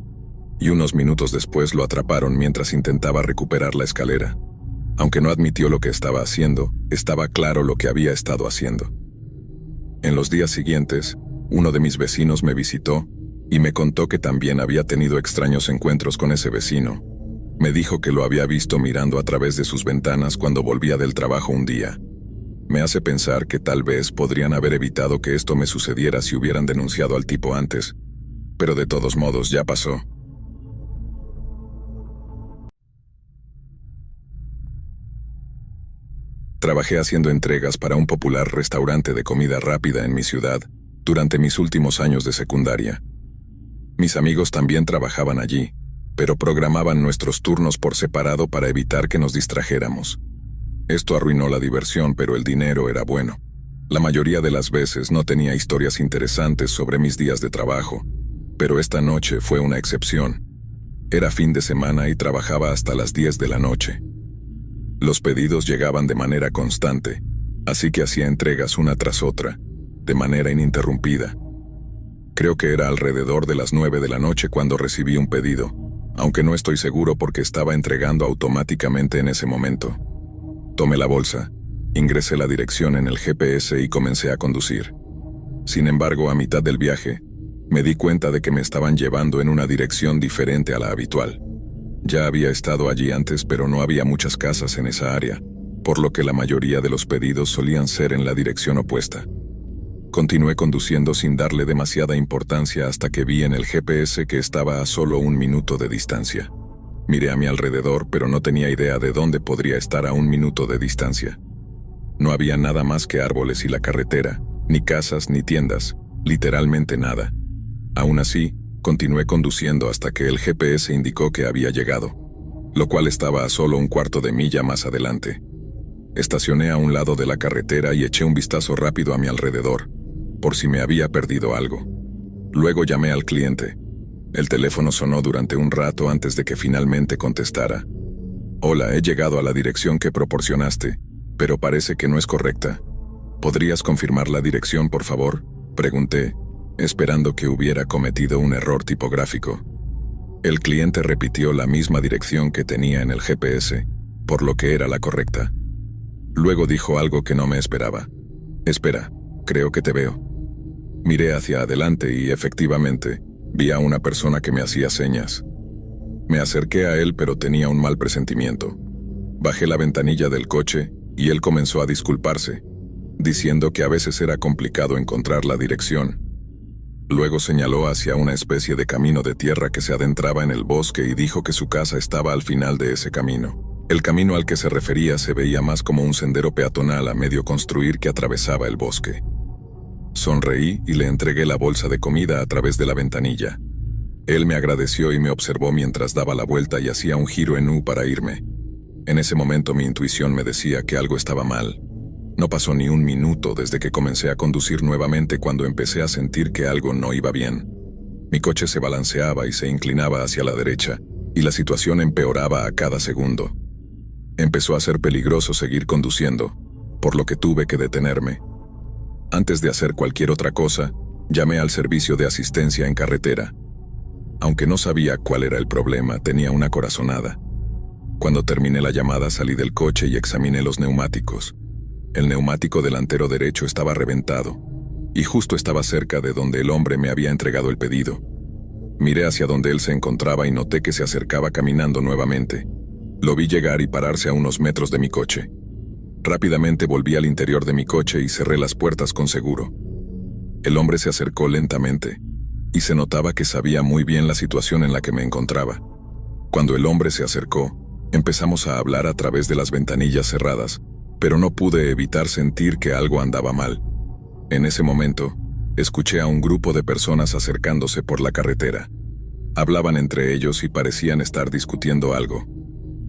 y unos minutos después lo atraparon mientras intentaba recuperar la escalera. Aunque no admitió lo que estaba haciendo, estaba claro lo que había estado haciendo. En los días siguientes, uno de mis vecinos me visitó y me contó que también había tenido extraños encuentros con ese vecino. Me dijo que lo había visto mirando a través de sus ventanas cuando volvía del trabajo un día. Me hace pensar que tal vez podrían haber evitado que esto me sucediera si hubieran denunciado al tipo antes, pero de todos modos ya pasó. Trabajé haciendo entregas para un popular restaurante de comida rápida en mi ciudad durante mis últimos años de secundaria. Mis amigos también trabajaban allí, pero programaban nuestros turnos por separado para evitar que nos distrajéramos. Esto arruinó la diversión, pero el dinero era bueno. La mayoría de las veces no tenía historias interesantes sobre mis días de trabajo, pero esta noche fue una excepción. Era fin de semana y trabajaba hasta las 10 de la noche. Los pedidos llegaban de manera constante, así que hacía entregas una tras otra, de manera ininterrumpida. Creo que era alrededor de las 9 de la noche cuando recibí un pedido, aunque no estoy seguro porque estaba entregando automáticamente en ese momento. Tomé la bolsa, ingresé la dirección en el GPS y comencé a conducir. Sin embargo, a mitad del viaje, me di cuenta de que me estaban llevando en una dirección diferente a la habitual. Ya había estado allí antes, pero no había muchas casas en esa área, por lo que la mayoría de los pedidos solían ser en la dirección opuesta. Continué conduciendo sin darle demasiada importancia hasta que vi en el GPS que estaba a solo 1 minuto de distancia. Miré a mi alrededor, pero no tenía idea de dónde podría estar a 1 minuto de distancia. No había nada más que árboles y la carretera, ni casas ni tiendas, literalmente nada. Aún así, continué conduciendo hasta que el GPS indicó que había llegado, lo cual estaba a solo 1/4 de milla más adelante. Estacioné a un lado de la carretera y eché un vistazo rápido a mi alrededor, por si me había perdido algo. Luego llamé al cliente. El teléfono sonó durante un rato antes de que finalmente contestara. «Hola, he llegado a la dirección que proporcionaste, pero parece que no es correcta. ¿Podrías confirmar la dirección, por favor?», pregunté, esperando que hubiera cometido un error tipográfico. El cliente repitió la misma dirección que tenía en el GPS, por lo que era la correcta. Luego dijo algo que no me esperaba. «Espera, creo que te veo». Miré hacia adelante y, efectivamente, vi a una persona que me hacía señas. Me acerqué a él, pero tenía un mal presentimiento. Bajé la ventanilla del coche y él comenzó a disculparse, diciendo que a veces era complicado encontrar la dirección. Luego señaló hacia una especie de camino de tierra que se adentraba en el bosque y dijo que su casa estaba al final de ese camino. El camino al que se refería se veía más como un sendero peatonal a medio construir que atravesaba el bosque. Sonreí y le entregué la bolsa de comida a través de la ventanilla. Él me agradeció y me observó mientras daba la vuelta y hacía un giro en U para irme. En ese momento mi intuición me decía que algo estaba mal. No pasó ni 1 minuto desde que comencé a conducir nuevamente cuando empecé a sentir que algo no iba bien. Mi coche se balanceaba y se inclinaba hacia la derecha, y la situación empeoraba a cada segundo. Empezó a ser peligroso seguir conduciendo, por lo que tuve que detenerme. Antes de hacer cualquier otra cosa, llamé al servicio de asistencia en carretera. Aunque no sabía cuál era el problema, tenía una corazonada. Cuando terminé la llamada salí del coche y examiné los neumáticos. El neumático delantero derecho estaba reventado, y justo estaba cerca de donde el hombre me había entregado el pedido. Miré hacia donde él se encontraba y noté que se acercaba caminando nuevamente. Lo vi llegar y pararse a unos metros de mi coche. Rápidamente volví al interior de mi coche y cerré las puertas con seguro. El hombre se acercó lentamente, y se notaba que sabía muy bien la situación en la que me encontraba. Cuando el hombre se acercó, empezamos a hablar a través de las ventanillas cerradas, pero no pude evitar sentir que algo andaba mal. En ese momento, escuché a un grupo de personas acercándose por la carretera. Hablaban entre ellos y parecían estar discutiendo algo.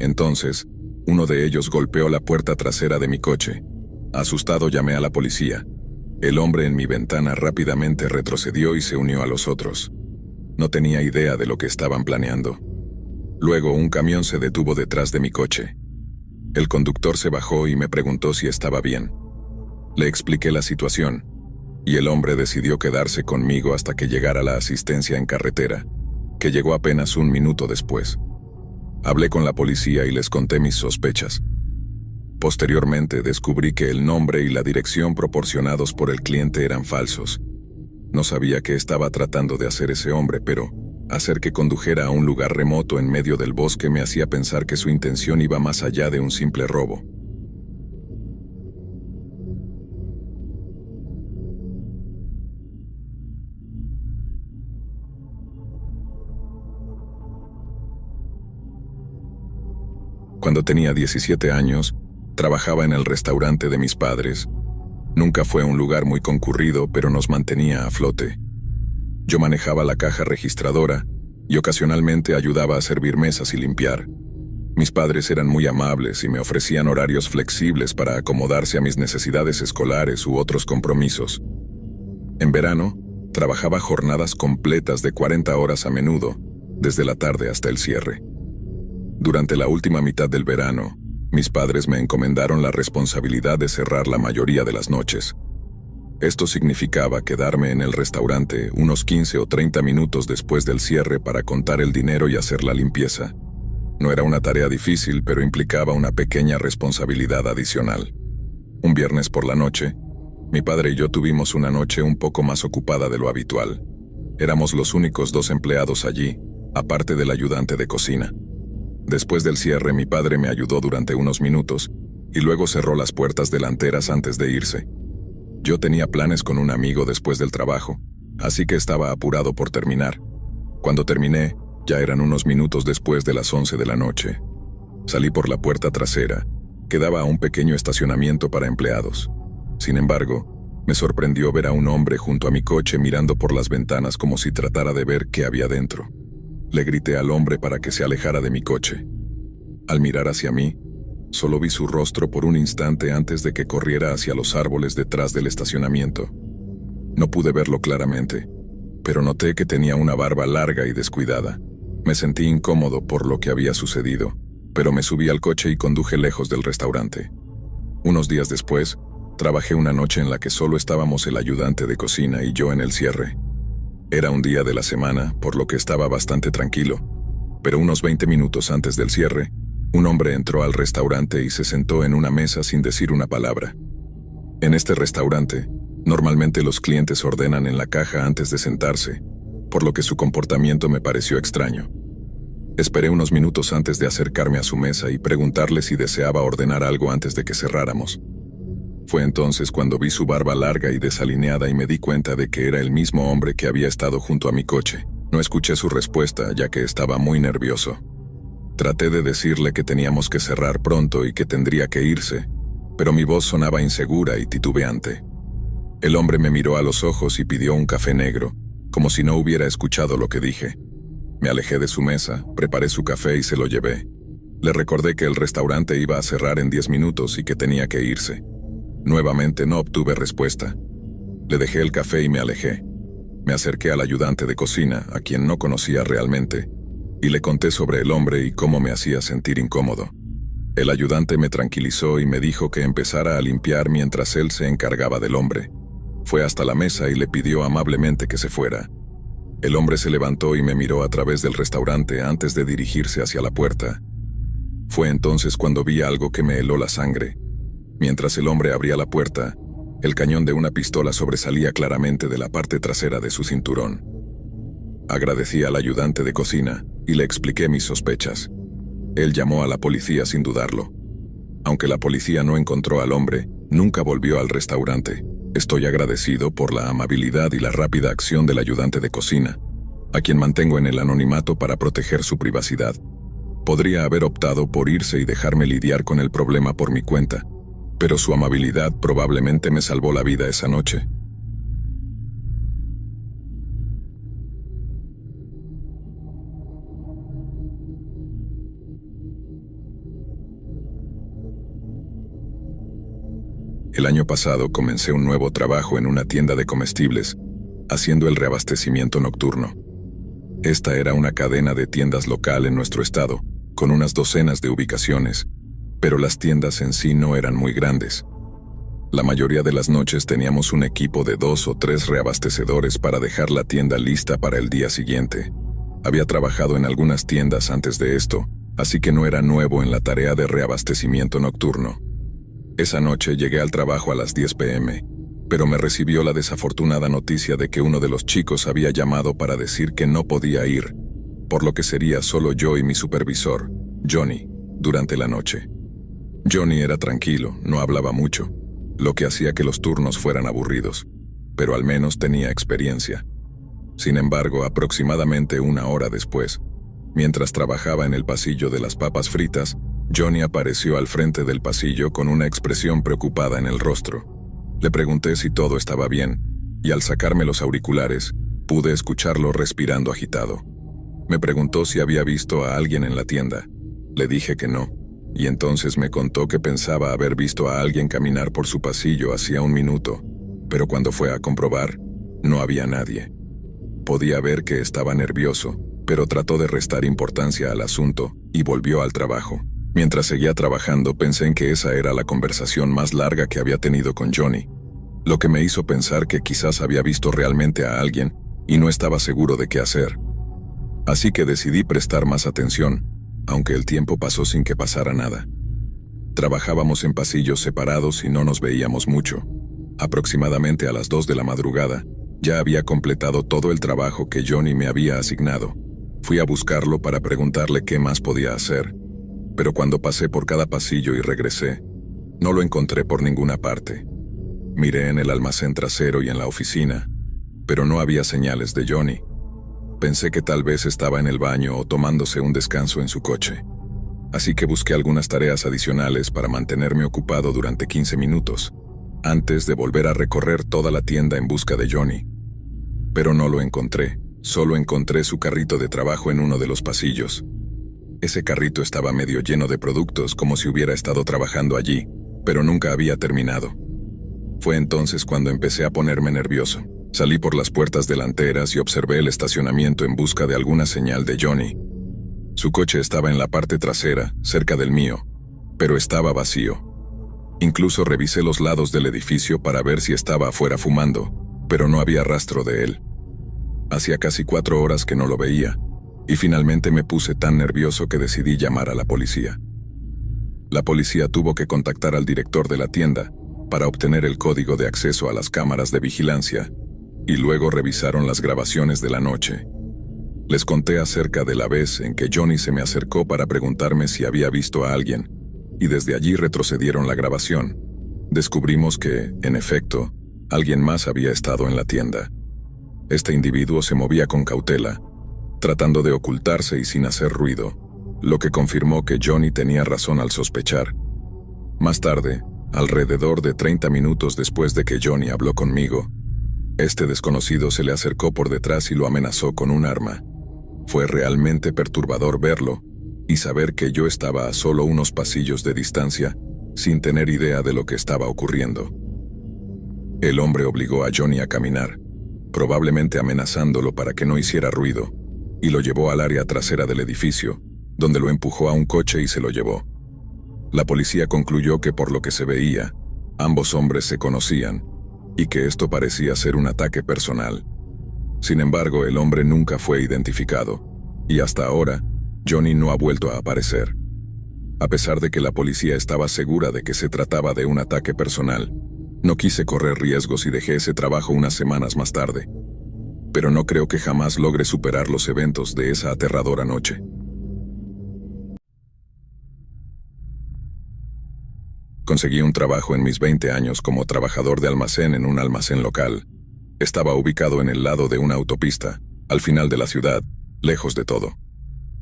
Entonces, uno de ellos golpeó la puerta trasera de mi coche. Asustado llamé a la policía. El hombre en mi ventana rápidamente retrocedió y se unió a los otros. No tenía idea de lo que estaban planeando. Luego un camión se detuvo detrás de mi coche. El conductor se bajó y me preguntó si estaba bien. Le expliqué la situación, y el hombre decidió quedarse conmigo hasta que llegara la asistencia en carretera, que llegó apenas 1 minuto después. Hablé con la policía y les conté mis sospechas. Posteriormente descubrí que el nombre y la dirección proporcionados por el cliente eran falsos. No sabía qué estaba tratando de hacer ese hombre, pero hacer que condujera a un lugar remoto en medio del bosque me hacía pensar que su intención iba más allá de un simple robo. Cuando tenía 17 años, trabajaba en el restaurante de mis padres. Nunca fue un lugar muy concurrido, pero nos mantenía a flote. Yo manejaba la caja registradora y ocasionalmente ayudaba a servir mesas y limpiar. Mis padres eran muy amables y me ofrecían horarios flexibles para acomodarse a mis necesidades escolares u otros compromisos. En verano, trabajaba jornadas completas de 40 horas a menudo, desde la tarde hasta el cierre. Durante la última mitad del verano, mis padres me encomendaron la responsabilidad de cerrar la mayoría de las noches. Esto significaba quedarme en el restaurante unos 15 o 30 minutos después del cierre para contar el dinero y hacer la limpieza. No era una tarea difícil, pero implicaba una pequeña responsabilidad adicional. Un viernes por la noche, mi padre y yo tuvimos una noche un poco más ocupada de lo habitual. Éramos los únicos 2 empleados allí, aparte del ayudante de cocina. Después del cierre, mi padre me ayudó durante unos minutos y luego cerró las puertas delanteras antes de irse. Yo tenía planes con un amigo después del trabajo, así que estaba apurado por terminar. Cuando terminé, ya eran unos minutos después de las 11 de la noche. Salí por la puerta trasera, que daba a un pequeño estacionamiento para empleados. Sin embargo, me sorprendió ver a un hombre junto a mi coche mirando por las ventanas como si tratara de ver qué había dentro. Le grité al hombre para que se alejara de mi coche. Al mirar hacia mí, solo vi su rostro por un instante antes de que corriera hacia los árboles detrás del estacionamiento. No pude verlo claramente, pero noté que tenía una barba larga y descuidada. Me sentí incómodo por lo que había sucedido, pero me subí al coche y conduje lejos del restaurante. Unos días después, trabajé una noche en la que solo estábamos el ayudante de cocina y yo en el cierre. Era un día de la semana, por lo que estaba bastante tranquilo, pero unos 20 minutos antes del cierre, un hombre entró al restaurante y se sentó en una mesa sin decir una palabra. En este restaurante, normalmente los clientes ordenan en la caja antes de sentarse, por lo que su comportamiento me pareció extraño. Esperé unos minutos antes de acercarme a su mesa y preguntarle si deseaba ordenar algo antes de que cerráramos. Fue entonces cuando vi su barba larga y desalineada y me di cuenta de que era el mismo hombre que había estado junto a mi coche. No escuché su respuesta, ya que estaba muy nervioso. Traté de decirle que teníamos que cerrar pronto y que tendría que irse, pero mi voz sonaba insegura y titubeante. El hombre me miró a los ojos y pidió un café negro, como si no hubiera escuchado lo que dije. Me alejé de su mesa, preparé su café y se lo llevé. Le recordé que el restaurante iba a cerrar en 10 minutos y que tenía que irse. Nuevamente no obtuve respuesta. Le dejé el café y me alejé. Me acerqué al ayudante de cocina, a quien no conocía realmente, y le conté sobre el hombre y cómo me hacía sentir incómodo. El ayudante me tranquilizó y me dijo que empezara a limpiar mientras él se encargaba del hombre. Fue hasta la mesa y le pidió amablemente que se fuera. El hombre se levantó y me miró a través del restaurante antes de dirigirse hacia la puerta. Fue entonces cuando vi algo que me heló la sangre. Mientras el hombre abría la puerta, el cañón de una pistola sobresalía claramente de la parte trasera de su cinturón. Agradecí al ayudante de cocina y le expliqué mis sospechas. Él llamó a la policía sin dudarlo. Aunque la policía no encontró al hombre, nunca volvió al restaurante. Estoy agradecido por la amabilidad y la rápida acción del ayudante de cocina, a quien mantengo en el anonimato para proteger su privacidad. Podría haber optado por irse y dejarme lidiar con el problema por mi cuenta, pero su amabilidad probablemente me salvó la vida esa noche. El año pasado comencé un nuevo trabajo en una tienda de comestibles, haciendo el reabastecimiento nocturno. Esta era una cadena de tiendas local en nuestro estado, con unas docenas de ubicaciones, pero las tiendas en sí no eran muy grandes. La mayoría de las noches teníamos un equipo de 2 o 3 reabastecedores para dejar la tienda lista para el día siguiente. Había trabajado en algunas tiendas antes de esto, así que no era nuevo en la tarea de reabastecimiento nocturno. Esa noche llegué al trabajo a las 10 p.m., pero me recibió la desafortunada noticia de que uno de los chicos había llamado para decir que no podía ir, por lo que sería solo yo y mi supervisor, Johnny, durante la noche. Johnny era tranquilo, no hablaba mucho, lo que hacía que los turnos fueran aburridos, pero al menos tenía experiencia. Sin embargo, aproximadamente una hora después, mientras trabajaba en el pasillo de las papas fritas, Johnny apareció al frente del pasillo con una expresión preocupada en el rostro. Le pregunté si todo estaba bien, y al sacarme los auriculares, pude escucharlo respirando agitado. Me preguntó si había visto a alguien en la tienda. Le dije que no, y entonces me contó que pensaba haber visto a alguien caminar por su pasillo hacía un minuto, pero cuando fue a comprobar, no había nadie. Podía ver que estaba nervioso, pero trató de restar importancia al asunto y volvió al trabajo. Mientras seguía trabajando, pensé en que esa era la conversación más larga que había tenido con Johnny, lo que me hizo pensar que quizás había visto realmente a alguien y no estaba seguro de qué hacer. Así que decidí prestar más atención, aunque el tiempo pasó sin que pasara nada. Trabajábamos en pasillos separados y no nos veíamos mucho. Aproximadamente a las 2 de la madrugada, ya había completado todo el trabajo que Johnny me había asignado. Fui a buscarlo para preguntarle qué más podía hacer, pero cuando pasé por cada pasillo y regresé, no lo encontré por ninguna parte. Miré en el almacén trasero y en la oficina, pero no había señales de Johnny. Pensé que tal vez estaba en el baño o tomándose un descanso en su coche. Así que busqué algunas tareas adicionales para mantenerme ocupado durante 15 minutos, antes de volver a recorrer toda la tienda en busca de Johnny. Pero no lo encontré, solo encontré su carrito de trabajo en uno de los pasillos. Ese carrito estaba medio lleno de productos como si hubiera estado trabajando allí, pero nunca había terminado. Fue entonces cuando empecé a ponerme nervioso. Salí por las puertas delanteras y observé el estacionamiento en busca de alguna señal de Johnny. Su coche estaba en la parte trasera, cerca del mío, pero estaba vacío. Incluso revisé los lados del edificio para ver si estaba afuera fumando, pero no había rastro de él. Hacía casi 4 horas que no lo veía, y finalmente me puse tan nervioso que decidí llamar a la policía. La policía tuvo que contactar al director de la tienda para obtener el código de acceso a las cámaras de vigilancia, y luego revisaron las grabaciones de la noche. Les conté acerca de la vez en que Johnny se me acercó para preguntarme si había visto a alguien, y desde allí retrocedieron la grabación. Descubrimos que, en efecto, alguien más había estado en la tienda. Este individuo se movía con cautela, tratando de ocultarse y sin hacer ruido, lo que confirmó que Johnny tenía razón al sospechar. Más tarde, alrededor de 30 minutos después de que Johnny habló conmigo, este desconocido se le acercó por detrás y lo amenazó con un arma. Fue realmente perturbador verlo y saber que yo estaba a solo unos pasillos de distancia, sin tener idea de lo que estaba ocurriendo. El hombre obligó a Johnny a caminar, probablemente amenazándolo para que no hiciera ruido, y lo llevó al área trasera del edificio, donde lo empujó a un coche y se lo llevó. La policía concluyó que por lo que se veía, ambos hombres se conocían, y que esto parecía ser un ataque personal. Sin embargo, el hombre nunca fue identificado, y hasta ahora, Johnny no ha vuelto a aparecer. A pesar de que la policía estaba segura de que se trataba de un ataque personal, no quise correr riesgos y dejé ese trabajo unas semanas más tarde. Pero no creo que jamás logre superar los eventos de esa aterradora noche. Conseguí un trabajo en mis 20 años como trabajador de almacén en un almacén local. Estaba ubicado en el lado de una autopista, al final de la ciudad, lejos de todo.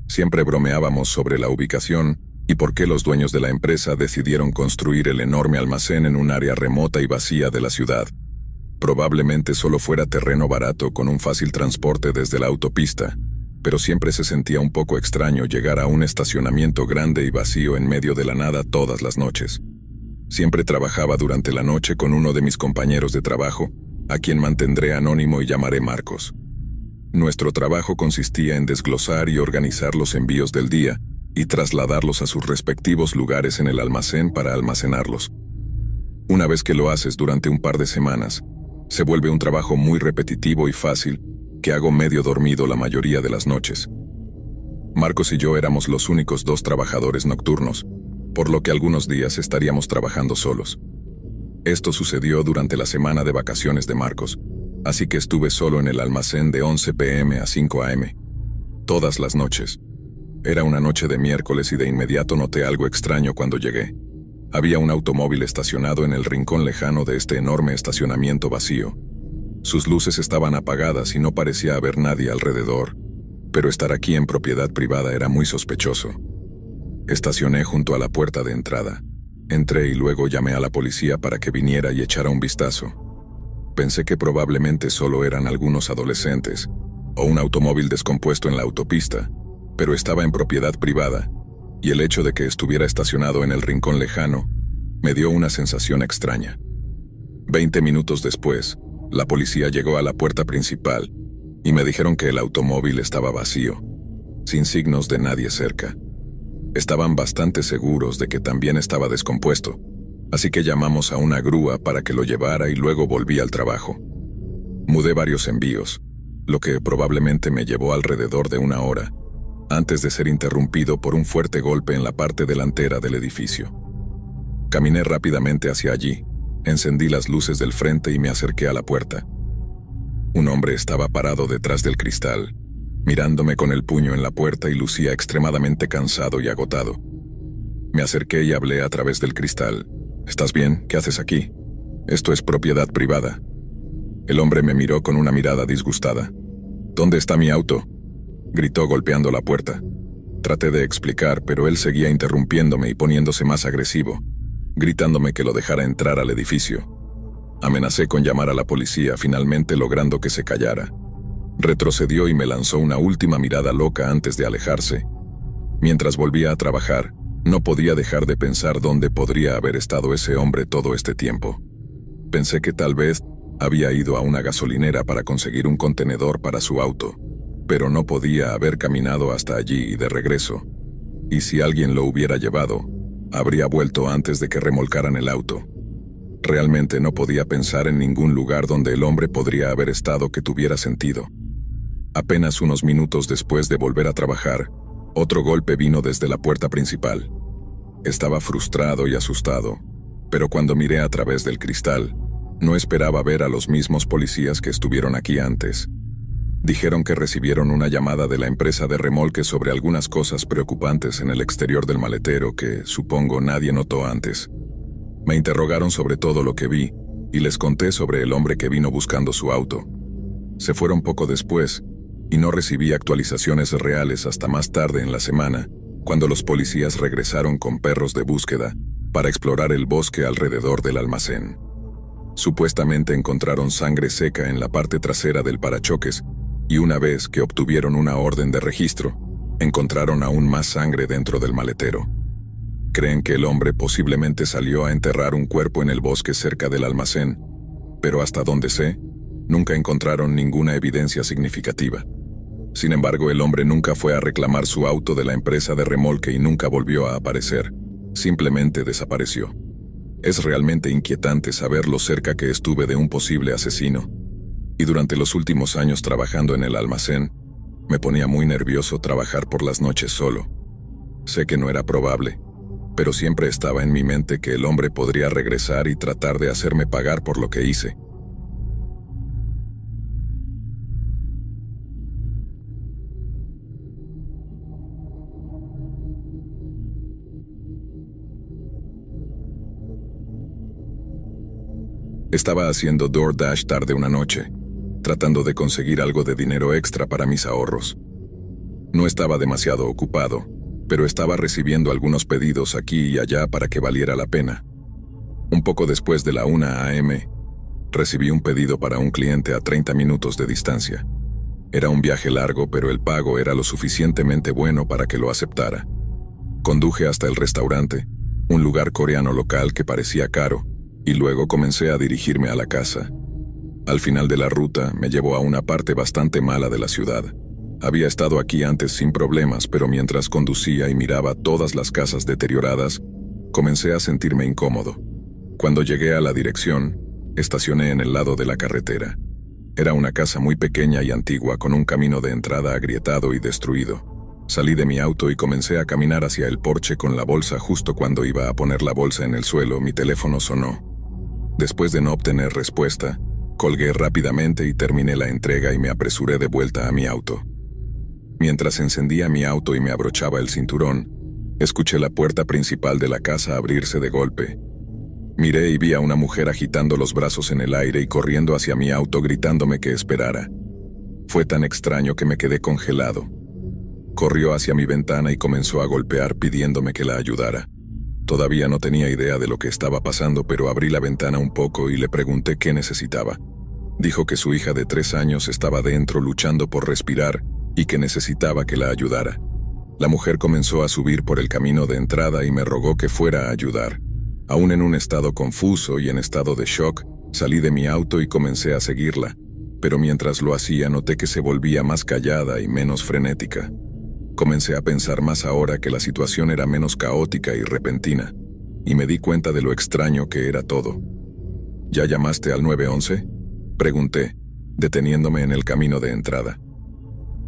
Siempre bromeábamos sobre la ubicación y por qué los dueños de la empresa decidieron construir el enorme almacén en un área remota y vacía de la ciudad. Probablemente solo fuera terreno barato con un fácil transporte desde la autopista, pero siempre se sentía un poco extraño llegar a un estacionamiento grande y vacío en medio de la nada todas las noches. Siempre trabajaba durante la noche con uno de mis compañeros de trabajo, a quien mantendré anónimo y llamaré Marcos. Nuestro trabajo consistía en desglosar y organizar los envíos del día y trasladarlos a sus respectivos lugares en el almacén para almacenarlos. Una vez que lo haces durante un par de semanas, se vuelve un trabajo muy repetitivo y fácil que hago medio dormido la mayoría de las noches. Marcos y yo éramos los únicos 2 trabajadores nocturnos, por lo que algunos días estaríamos trabajando solos. Esto sucedió durante la semana de vacaciones de Marcos, así que estuve solo en el almacén de 11 p.m. a 5 a.m. todas las noches. Era una noche de miércoles y de inmediato noté algo extraño cuando llegué. Había un automóvil estacionado en el rincón lejano de este enorme estacionamiento vacío. Sus luces estaban apagadas y no parecía haber nadie alrededor, pero estar aquí en propiedad privada era muy sospechoso. Estacioné junto a la puerta de entrada. Entré y luego llamé a la policía para que viniera y echara un vistazo. Pensé que probablemente solo eran algunos adolescentes, o un automóvil descompuesto en la autopista, pero estaba en propiedad privada, y el hecho de que estuviera estacionado en el rincón lejano me dio una sensación extraña. 20 minutos después, la policía llegó a la puerta principal y me dijeron que el automóvil estaba vacío, sin signos de nadie cerca. Estaban bastante seguros de que también estaba descompuesto, así que llamamos a una grúa para que lo llevara y luego volví al trabajo. Mudé varios envíos, lo que probablemente me llevó alrededor de 1 hora, antes de ser interrumpido por un fuerte golpe en la parte delantera del edificio. Caminé rápidamente hacia allí, encendí las luces del frente y me acerqué a la puerta. Un hombre estaba parado detrás del cristal, mirándome con el puño en la puerta y lucía extremadamente cansado y agotado. Me acerqué y hablé a través del cristal. «¿Estás bien? ¿Qué haces aquí? Esto es propiedad privada». El hombre me miró con una mirada disgustada. «¿Dónde está mi auto?», gritó golpeando la puerta. Traté de explicar, pero él seguía interrumpiéndome y poniéndose más agresivo, gritándome que lo dejara entrar al edificio. Amenacé con llamar a la policía, finalmente logrando que se callara. Retrocedió y me lanzó una última mirada loca antes de alejarse. Mientras volvía a trabajar, no podía dejar de pensar dónde podría haber estado ese hombre todo este tiempo. Pensé que tal vez había ido a una gasolinera para conseguir un contenedor para su auto, pero no podía haber caminado hasta allí y de regreso. Y si alguien lo hubiera llevado, habría vuelto antes de que remolcaran el auto. Realmente no podía pensar en ningún lugar donde el hombre podría haber estado que tuviera sentido. Apenas unos minutos después de volver a trabajar, otro golpe vino desde la puerta principal. Estaba frustrado y asustado, pero cuando miré a través del cristal, no esperaba ver a los mismos policías que estuvieron aquí antes. Dijeron que recibieron una llamada de la empresa de remolque sobre algunas cosas preocupantes en el exterior del maletero que, supongo, nadie notó antes. Me interrogaron sobre todo lo que vi, y les conté sobre el hombre que vino buscando su auto. Se fueron poco después, y no recibí actualizaciones reales hasta más tarde en la semana, cuando los policías regresaron con perros de búsqueda para explorar el bosque alrededor del almacén. Supuestamente encontraron sangre seca en la parte trasera del parachoques, y una vez que obtuvieron una orden de registro, encontraron aún más sangre dentro del maletero. Creen que el hombre posiblemente salió a enterrar un cuerpo en el bosque cerca del almacén, pero hasta donde sé, nunca encontraron ninguna evidencia significativa. Sin embargo, el hombre nunca fue a reclamar su auto de la empresa de remolque y nunca volvió a aparecer, simplemente desapareció. Es realmente inquietante saber lo cerca que estuve de un posible asesino. Y durante los últimos años trabajando en el almacén, me ponía muy nervioso trabajar por las noches solo. Sé que no era probable, pero siempre estaba en mi mente que el hombre podría regresar y tratar de hacerme pagar por lo que hice. Estaba haciendo DoorDash tarde una noche, tratando de conseguir algo de dinero extra para mis ahorros. No estaba demasiado ocupado, pero estaba recibiendo algunos pedidos aquí y allá para que valiera la pena. Un poco después de la 1 a.m., recibí un pedido para un cliente a 30 minutos de distancia. Era un viaje largo, pero el pago era lo suficientemente bueno para que lo aceptara. Conduje hasta el restaurante, un lugar coreano local que parecía caro, y luego comencé a dirigirme a la casa. Al final de la ruta me llevó a una parte bastante mala de la ciudad. Había estado aquí antes sin problemas, pero mientras conducía y miraba todas las casas deterioradas, comencé a sentirme incómodo. Cuando llegué a la dirección, estacioné en el lado de la carretera. Era una casa muy pequeña y antigua con un camino de entrada agrietado y destruido. Salí de mi auto y comencé a caminar hacia el porche con la bolsa. Justo cuando iba a poner la bolsa en el suelo, mi teléfono sonó. Después de no obtener respuesta, colgué rápidamente y terminé la entrega y me apresuré de vuelta a mi auto. Mientras encendía mi auto y me abrochaba el cinturón, escuché la puerta principal de la casa abrirse de golpe. Miré y vi a una mujer agitando los brazos en el aire y corriendo hacia mi auto gritándome que esperara. Fue tan extraño que me quedé congelado. Corrió hacia mi ventana y comenzó a golpear pidiéndome que la ayudara. Todavía no tenía idea de lo que estaba pasando, pero abrí la ventana un poco y le pregunté qué necesitaba. Dijo que su hija de 3 años estaba dentro luchando por respirar y que necesitaba que la ayudara. La mujer comenzó a subir por el camino de entrada y me rogó que fuera a ayudar. Aún en un estado confuso y en estado de shock, salí de mi auto y comencé a seguirla, pero mientras lo hacía noté que se volvía más callada y menos frenética. Comencé a pensar más ahora que la situación era menos caótica y repentina, y me di cuenta de lo extraño que era todo. ¿Ya llamaste al 911? Pregunté, deteniéndome en el camino de entrada.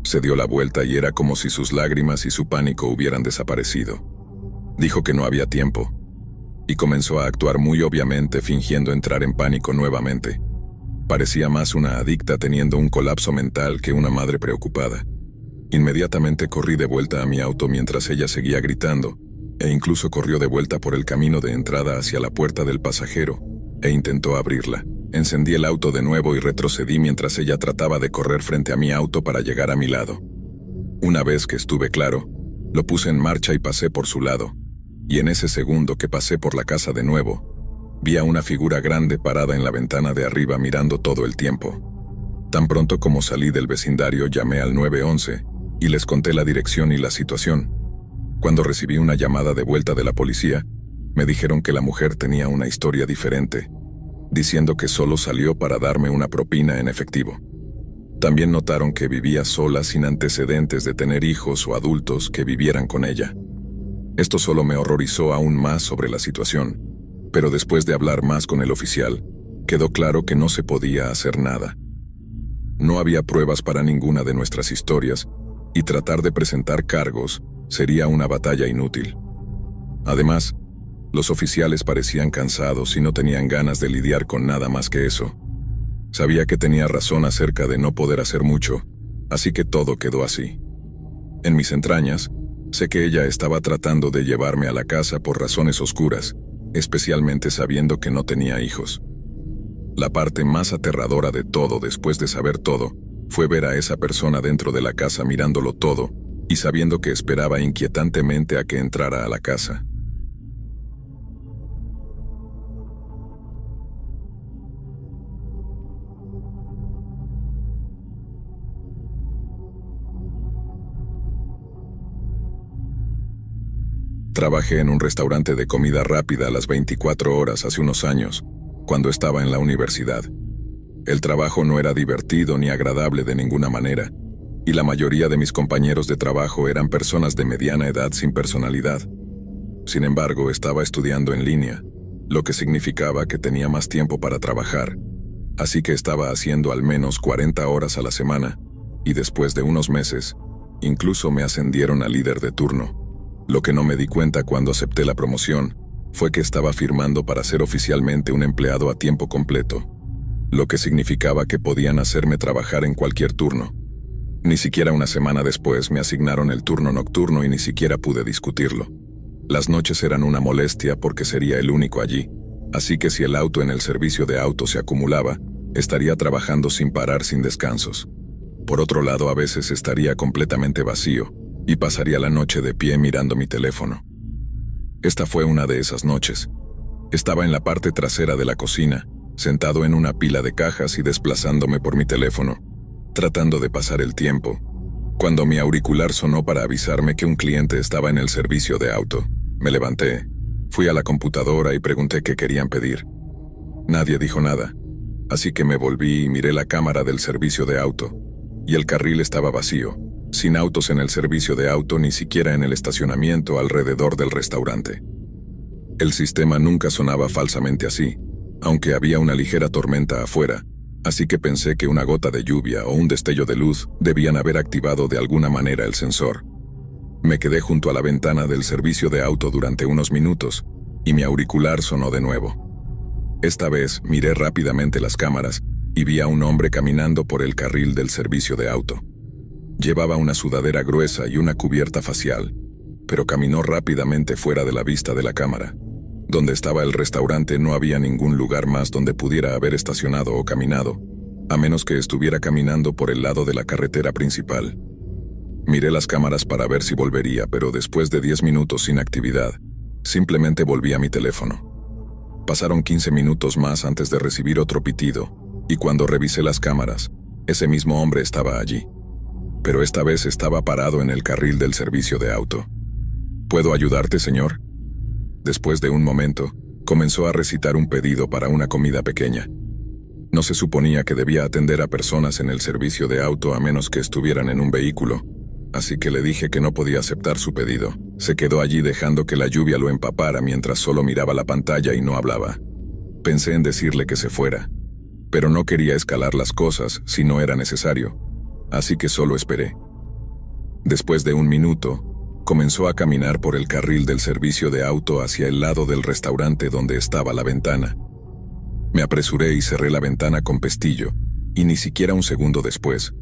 Se dio la vuelta y era como si sus lágrimas y su pánico hubieran desaparecido. Dijo que no había tiempo, y comenzó a actuar muy obviamente fingiendo entrar en pánico nuevamente. Parecía más una adicta teniendo un colapso mental que una madre preocupada. Inmediatamente corrí de vuelta a mi auto mientras ella seguía gritando, e incluso corrió de vuelta por el camino de entrada hacia la puerta del pasajero, e intentó abrirla. Encendí el auto de nuevo y retrocedí mientras ella trataba de correr frente a mi auto para llegar a mi lado. Una vez que estuve claro, lo puse en marcha y pasé por su lado, y en ese segundo que pasé por la casa de nuevo, vi a una figura grande parada en la ventana de arriba mirando todo el tiempo. Tan pronto como salí del vecindario llamé al 911, y les conté la dirección y la situación. Cuando recibí una llamada de vuelta de la policía, me dijeron que la mujer tenía una historia diferente, diciendo que solo salió para darme una propina en efectivo. También notaron que vivía sola sin antecedentes de tener hijos o adultos que vivieran con ella. Esto solo me horrorizó aún más sobre la situación, pero después de hablar más con el oficial, quedó claro que no se podía hacer nada. No había pruebas para ninguna de nuestras historias, y tratar de presentar cargos sería una batalla inútil. Además, los oficiales parecían cansados y no tenían ganas de lidiar con nada más que eso. Sabía que tenía razón acerca de no poder hacer mucho, así que todo quedó así. En mis entrañas, sé que ella estaba tratando de llevarme a la casa por razones oscuras, especialmente sabiendo que no tenía hijos. La parte más aterradora de todo después de saber todo, fue ver a esa persona dentro de la casa mirándolo todo, y sabiendo que esperaba inquietantemente a que entrara a la casa. Trabajé en un restaurante de comida rápida a las 24 horas hace unos años, cuando estaba en la universidad. El trabajo no era divertido ni agradable de ninguna manera, y la mayoría de mis compañeros de trabajo eran personas de mediana edad sin personalidad. Sin embargo, estaba estudiando en línea, lo que significaba que tenía más tiempo para trabajar, así que estaba haciendo al menos 40 horas a la semana, y después de unos meses, incluso me ascendieron a líder de turno. Lo que no me di cuenta cuando acepté la promoción fue que estaba firmando para ser oficialmente un empleado a tiempo completo, lo que significaba que podían hacerme trabajar en cualquier turno. Ni siquiera una semana después me asignaron el turno nocturno y ni siquiera pude discutirlo. Las noches eran una molestia porque sería el único allí, así que si el auto en el servicio de auto se acumulaba, estaría trabajando sin parar sin descansos. Por otro lado, a veces estaría completamente vacío y pasaría la noche de pie mirando mi teléfono. Esta fue una de esas noches. Estaba en la parte trasera de la cocina, sentado en una pila de cajas y desplazándome por mi teléfono, tratando de pasar el tiempo, cuando mi auricular sonó para avisarme que un cliente estaba en el servicio de auto. Me levanté, fui a la computadora y pregunté qué querían pedir. Nadie dijo nada, así que me volví y miré la cámara del servicio de auto, y el carril estaba vacío, sin autos en el servicio de auto ni siquiera en el estacionamiento alrededor del restaurante. El sistema nunca sonaba falsamente así, aunque había una ligera tormenta afuera, así que pensé que una gota de lluvia o un destello de luz debían haber activado de alguna manera el sensor. Me quedé junto a la ventana del servicio de auto durante unos minutos y mi auricular sonó de nuevo. Esta vez miré rápidamente las cámaras y vi a un hombre caminando por el carril del servicio de auto. Llevaba una sudadera gruesa y una cubierta facial, pero caminó rápidamente fuera de la vista de la cámara. Donde estaba el restaurante no había ningún lugar más donde pudiera haber estacionado o caminado, a menos que estuviera caminando por el lado de la carretera principal. Miré las cámaras para ver si volvería, pero después de 10 minutos sin actividad, simplemente volví a mi teléfono. Pasaron 15 minutos más antes de recibir otro pitido, y cuando revisé las cámaras, ese mismo hombre estaba allí. Pero esta vez estaba parado en el carril del servicio de auto. ¿Puedo ayudarte, señor? Después de un momento, comenzó a recitar un pedido para una comida pequeña. No se suponía que debía atender a personas en el servicio de auto a menos que estuvieran en un vehículo, así que le dije que no podía aceptar su pedido. Se quedó allí dejando que la lluvia lo empapara mientras solo miraba la pantalla y no hablaba. Pensé en decirle que se fuera, pero no quería escalar las cosas si no era necesario, así que solo esperé. Después de un minuto, comenzó a caminar por el carril del servicio de auto hacia el lado del restaurante donde estaba la ventana. Me apresuré y cerré la ventana con pestillo, y ni siquiera un segundo después,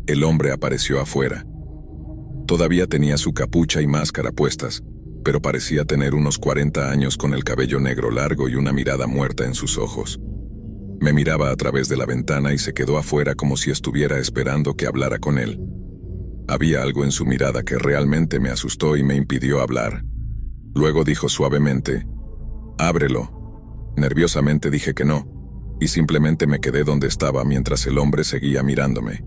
el hombre apareció afuera. Todavía tenía su capucha y máscara puestas, pero parecía tener unos 40 años con el cabello negro largo y una mirada muerta en sus ojos. Me miraba a través de la ventana y se quedó afuera como si estuviera esperando que hablara con él. Había algo en su mirada que realmente me asustó y me impidió hablar. Luego dijo suavemente, «Ábrelo». Nerviosamente dije que no, y simplemente me quedé donde estaba mientras el hombre seguía mirándome.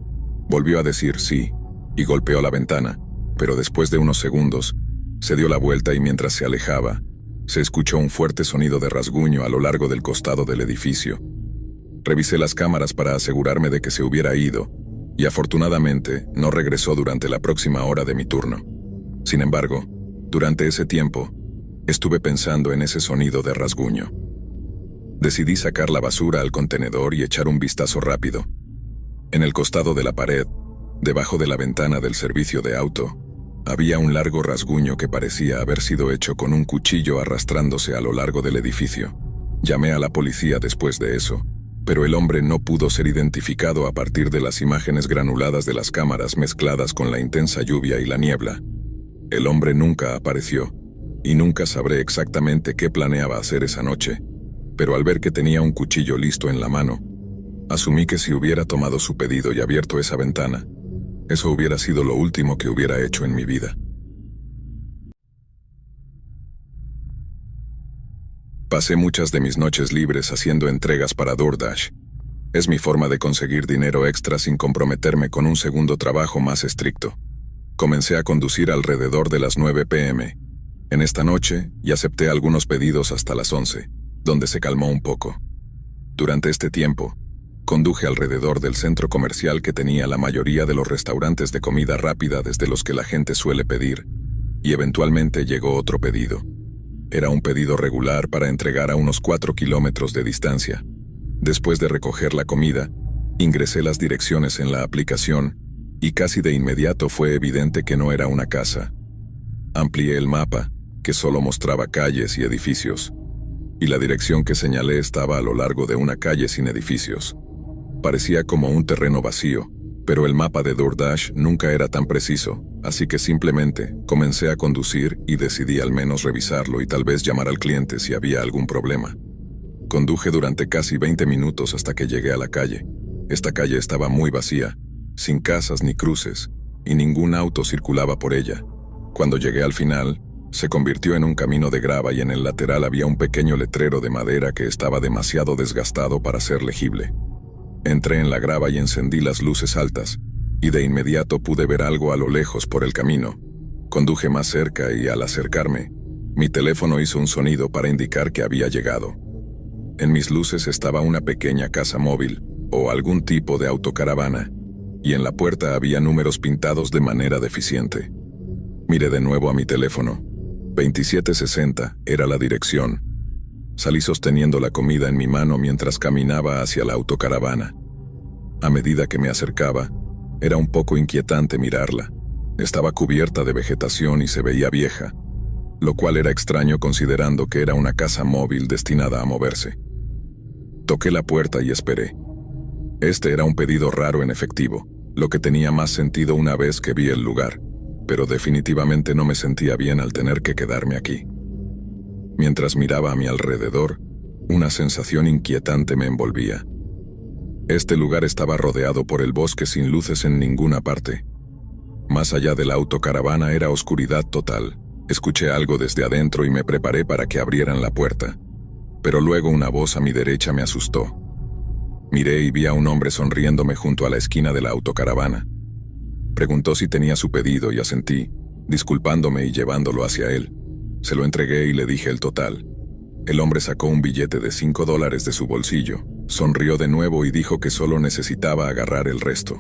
Volvió a decir sí, y golpeó la ventana, pero después de unos segundos, se dio la vuelta y mientras se alejaba, se escuchó un fuerte sonido de rasguño a lo largo del costado del edificio. Revisé las cámaras para asegurarme de que se hubiera ido, y afortunadamente no regresó durante la próxima hora de mi turno. Sin embargo, durante ese tiempo, estuve pensando en ese sonido de rasguño. Decidí sacar la basura al contenedor y echar un vistazo rápido. En el costado de la pared, debajo de la ventana del servicio de auto, había un largo rasguño que parecía haber sido hecho con un cuchillo arrastrándose a lo largo del edificio. Llamé a la policía después de eso, pero el hombre no pudo ser identificado a partir de las imágenes granuladas de las cámaras mezcladas con la intensa lluvia y la niebla. El hombre nunca apareció, y nunca sabré exactamente qué planeaba hacer esa noche, pero al ver que tenía un cuchillo listo en la mano, asumí que si hubiera tomado su pedido y abierto esa ventana, eso hubiera sido lo último que hubiera hecho en mi vida. Pasé muchas de mis noches libres haciendo entregas para DoorDash. Es mi forma de conseguir dinero extra sin comprometerme con un segundo trabajo más estricto. Comencé a conducir alrededor de las 9 p.m. en esta noche y acepté algunos pedidos hasta las 11, donde se calmó un poco. Durante este tiempo, conduje alrededor del centro comercial que tenía la mayoría de los restaurantes de comida rápida desde los que la gente suele pedir, y eventualmente llegó otro pedido. Era un pedido regular para entregar a unos 4 kilómetros de distancia. Después de recoger la comida, ingresé las direcciones en la aplicación y casi de inmediato fue evidente que no era una casa. Amplié el mapa, que solo mostraba calles y edificios, y la dirección que señalé estaba a lo largo de una calle sin edificios. Parecía como un terreno vacío, pero el mapa de DoorDash nunca era tan preciso, así que simplemente comencé a conducir y decidí al menos revisarlo y tal vez llamar al cliente si había algún problema. Conduje durante casi 20 minutos hasta que llegué a la calle. Esta calle estaba muy vacía, sin casas ni cruces, y ningún auto circulaba por ella. Cuando llegué al final, se convirtió en un camino de grava y en el lateral había un pequeño letrero de madera que estaba demasiado desgastado para ser legible. Entré en la grava y encendí las luces altas, y de inmediato pude ver algo a lo lejos por el camino. Conduje más cerca y al acercarme, mi teléfono hizo un sonido para indicar que había llegado. En mis luces estaba una pequeña casa móvil, o algún tipo de autocaravana, y en la puerta había números pintados de manera deficiente. Miré de nuevo a mi teléfono. 2760 era la dirección. Salí sosteniendo la comida en mi mano mientras caminaba hacia la autocaravana. A medida que me acercaba, era un poco inquietante mirarla. Estaba cubierta de vegetación y se veía vieja, lo cual era extraño considerando que era una casa móvil destinada a moverse. Toqué la puerta y esperé. Este era un pedido raro en efectivo, lo que tenía más sentido una vez que vi el lugar, pero definitivamente no me sentía bien al tener que quedarme aquí. Mientras miraba a mi alrededor, una sensación inquietante me envolvía. Este lugar estaba rodeado por el bosque sin luces en ninguna parte. Más allá de la autocaravana era oscuridad total. Escuché algo desde adentro y me preparé para que abrieran la puerta. Pero luego una voz a mi derecha me asustó. Miré y vi a un hombre sonriéndome junto a la esquina de la autocaravana. Preguntó si tenía su pedido y asentí, disculpándome y llevándolo hacia él. Se lo entregué y le dije el total. El hombre sacó un billete de $5 de su bolsillo, sonrió de nuevo y dijo que solo necesitaba agarrar el resto.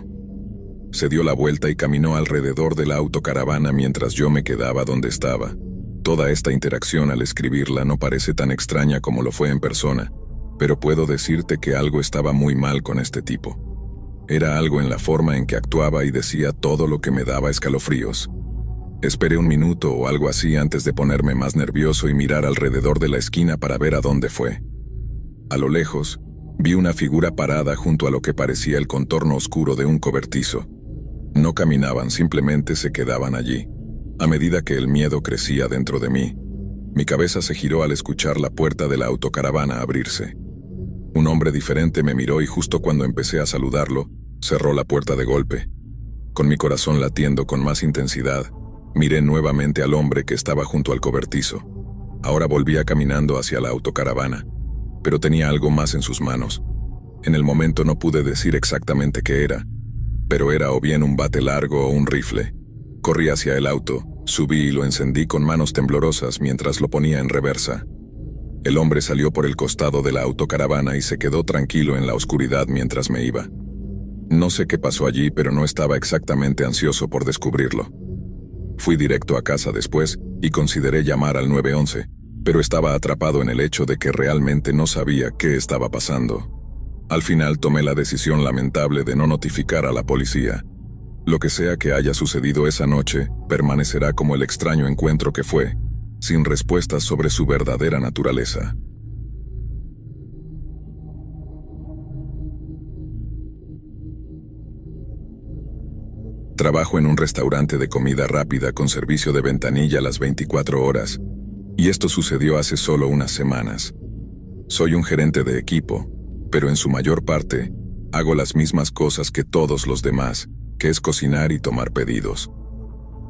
Se dio la vuelta y caminó alrededor de la autocaravana mientras yo me quedaba donde estaba. Toda esta interacción al escribirla no parece tan extraña como lo fue en persona, pero puedo decirte que algo estaba muy mal con este tipo. Era algo en la forma en que actuaba y decía todo lo que me daba escalofríos. Esperé un minuto o algo así antes de ponerme más nervioso y mirar alrededor de la esquina para ver a dónde fue. A lo lejos, vi una figura parada junto a lo que parecía el contorno oscuro de un cobertizo. No caminaban, simplemente se quedaban allí. A medida que el miedo crecía dentro de mí, mi cabeza se giró al escuchar la puerta de la autocaravana abrirse. Un hombre diferente me miró y justo cuando empecé a saludarlo, cerró la puerta de golpe. Con mi corazón latiendo con más intensidad, miré nuevamente al hombre que estaba junto al cobertizo. Ahora volvía caminando hacia la autocaravana, pero tenía algo más en sus manos. En el momento no pude decir exactamente qué era, pero era o bien un bate largo o un rifle. Corrí hacia el auto, subí y lo encendí con manos temblorosas mientras lo ponía en reversa. El hombre salió por el costado de la autocaravana y se quedó tranquilo en la oscuridad mientras me iba. No sé qué pasó allí, pero no estaba exactamente ansioso por descubrirlo. Fui directo a casa después y consideré llamar al 911, pero estaba atrapado en el hecho de que realmente no sabía qué estaba pasando. Al final tomé la decisión lamentable de no notificar a la policía. Lo que sea que haya sucedido esa noche, permanecerá como el extraño encuentro que fue, sin respuestas sobre su verdadera naturaleza. Trabajo en un restaurante de comida rápida con servicio de ventanilla a las 24 horas, y esto sucedió hace solo unas semanas. Soy un gerente de equipo, pero en su mayor parte, hago las mismas cosas que todos los demás, que es cocinar y tomar pedidos.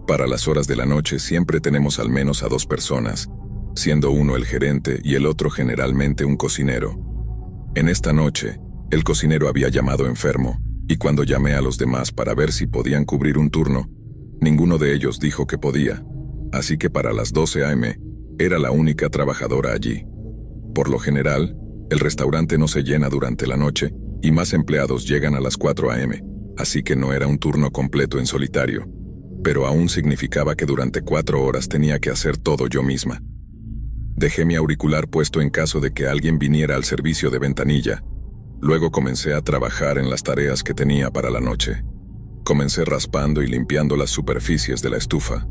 Para las horas de la noche siempre tenemos al menos a 2 personas, siendo uno el gerente y el otro generalmente un cocinero. En esta noche, el cocinero había llamado enfermo, y cuando llamé a los demás para ver si podían cubrir un turno, ninguno de ellos dijo que podía, así que para las 12 a.m., era la única trabajadora allí. Por lo general, el restaurante no se llena durante la noche y más empleados llegan a las 4 a.m., así que no era un turno completo en solitario, pero aún significaba que durante 4 horas tenía que hacer todo yo misma. Dejé mi auricular puesto en caso de que alguien viniera al servicio de ventanilla. Luego comencé a trabajar en las tareas que tenía para la noche. Comencé raspando y limpiando las superficies de la estufa,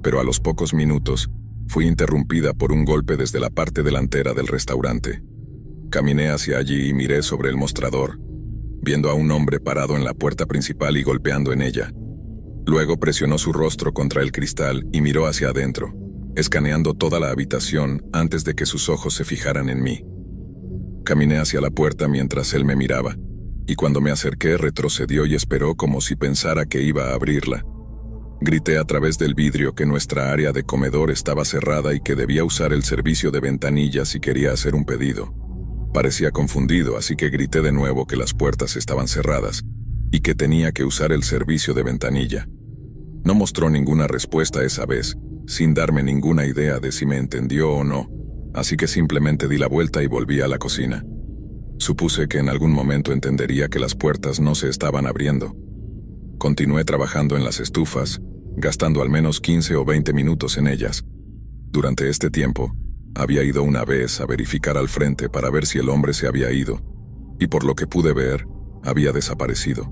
pero a los pocos minutos fui interrumpida por un golpe desde la parte delantera del restaurante. Caminé hacia allí y miré sobre el mostrador, viendo a un hombre parado en la puerta principal y golpeando en ella. Luego presionó su rostro contra el cristal y miró hacia adentro, escaneando toda la habitación antes de que sus ojos se fijaran en mí. Caminé hacia la puerta mientras él me miraba, y cuando me acerqué retrocedió y esperó como si pensara que iba a abrirla. Grité a través del vidrio que nuestra área de comedor estaba cerrada y que debía usar el servicio de ventanilla si quería hacer un pedido. Parecía confundido, así que grité de nuevo que las puertas estaban cerradas y que tenía que usar el servicio de ventanilla. No mostró ninguna respuesta esa vez, sin darme ninguna idea de si me entendió o no, así que simplemente di la vuelta y volví a la cocina. Supuse que en algún momento entendería que las puertas no se estaban abriendo. Continué trabajando en las estufas, gastando al menos 15 o 20 minutos en ellas. Durante este tiempo, había ido una vez a verificar al frente para ver si el hombre se había ido, y por lo que pude ver, había desaparecido.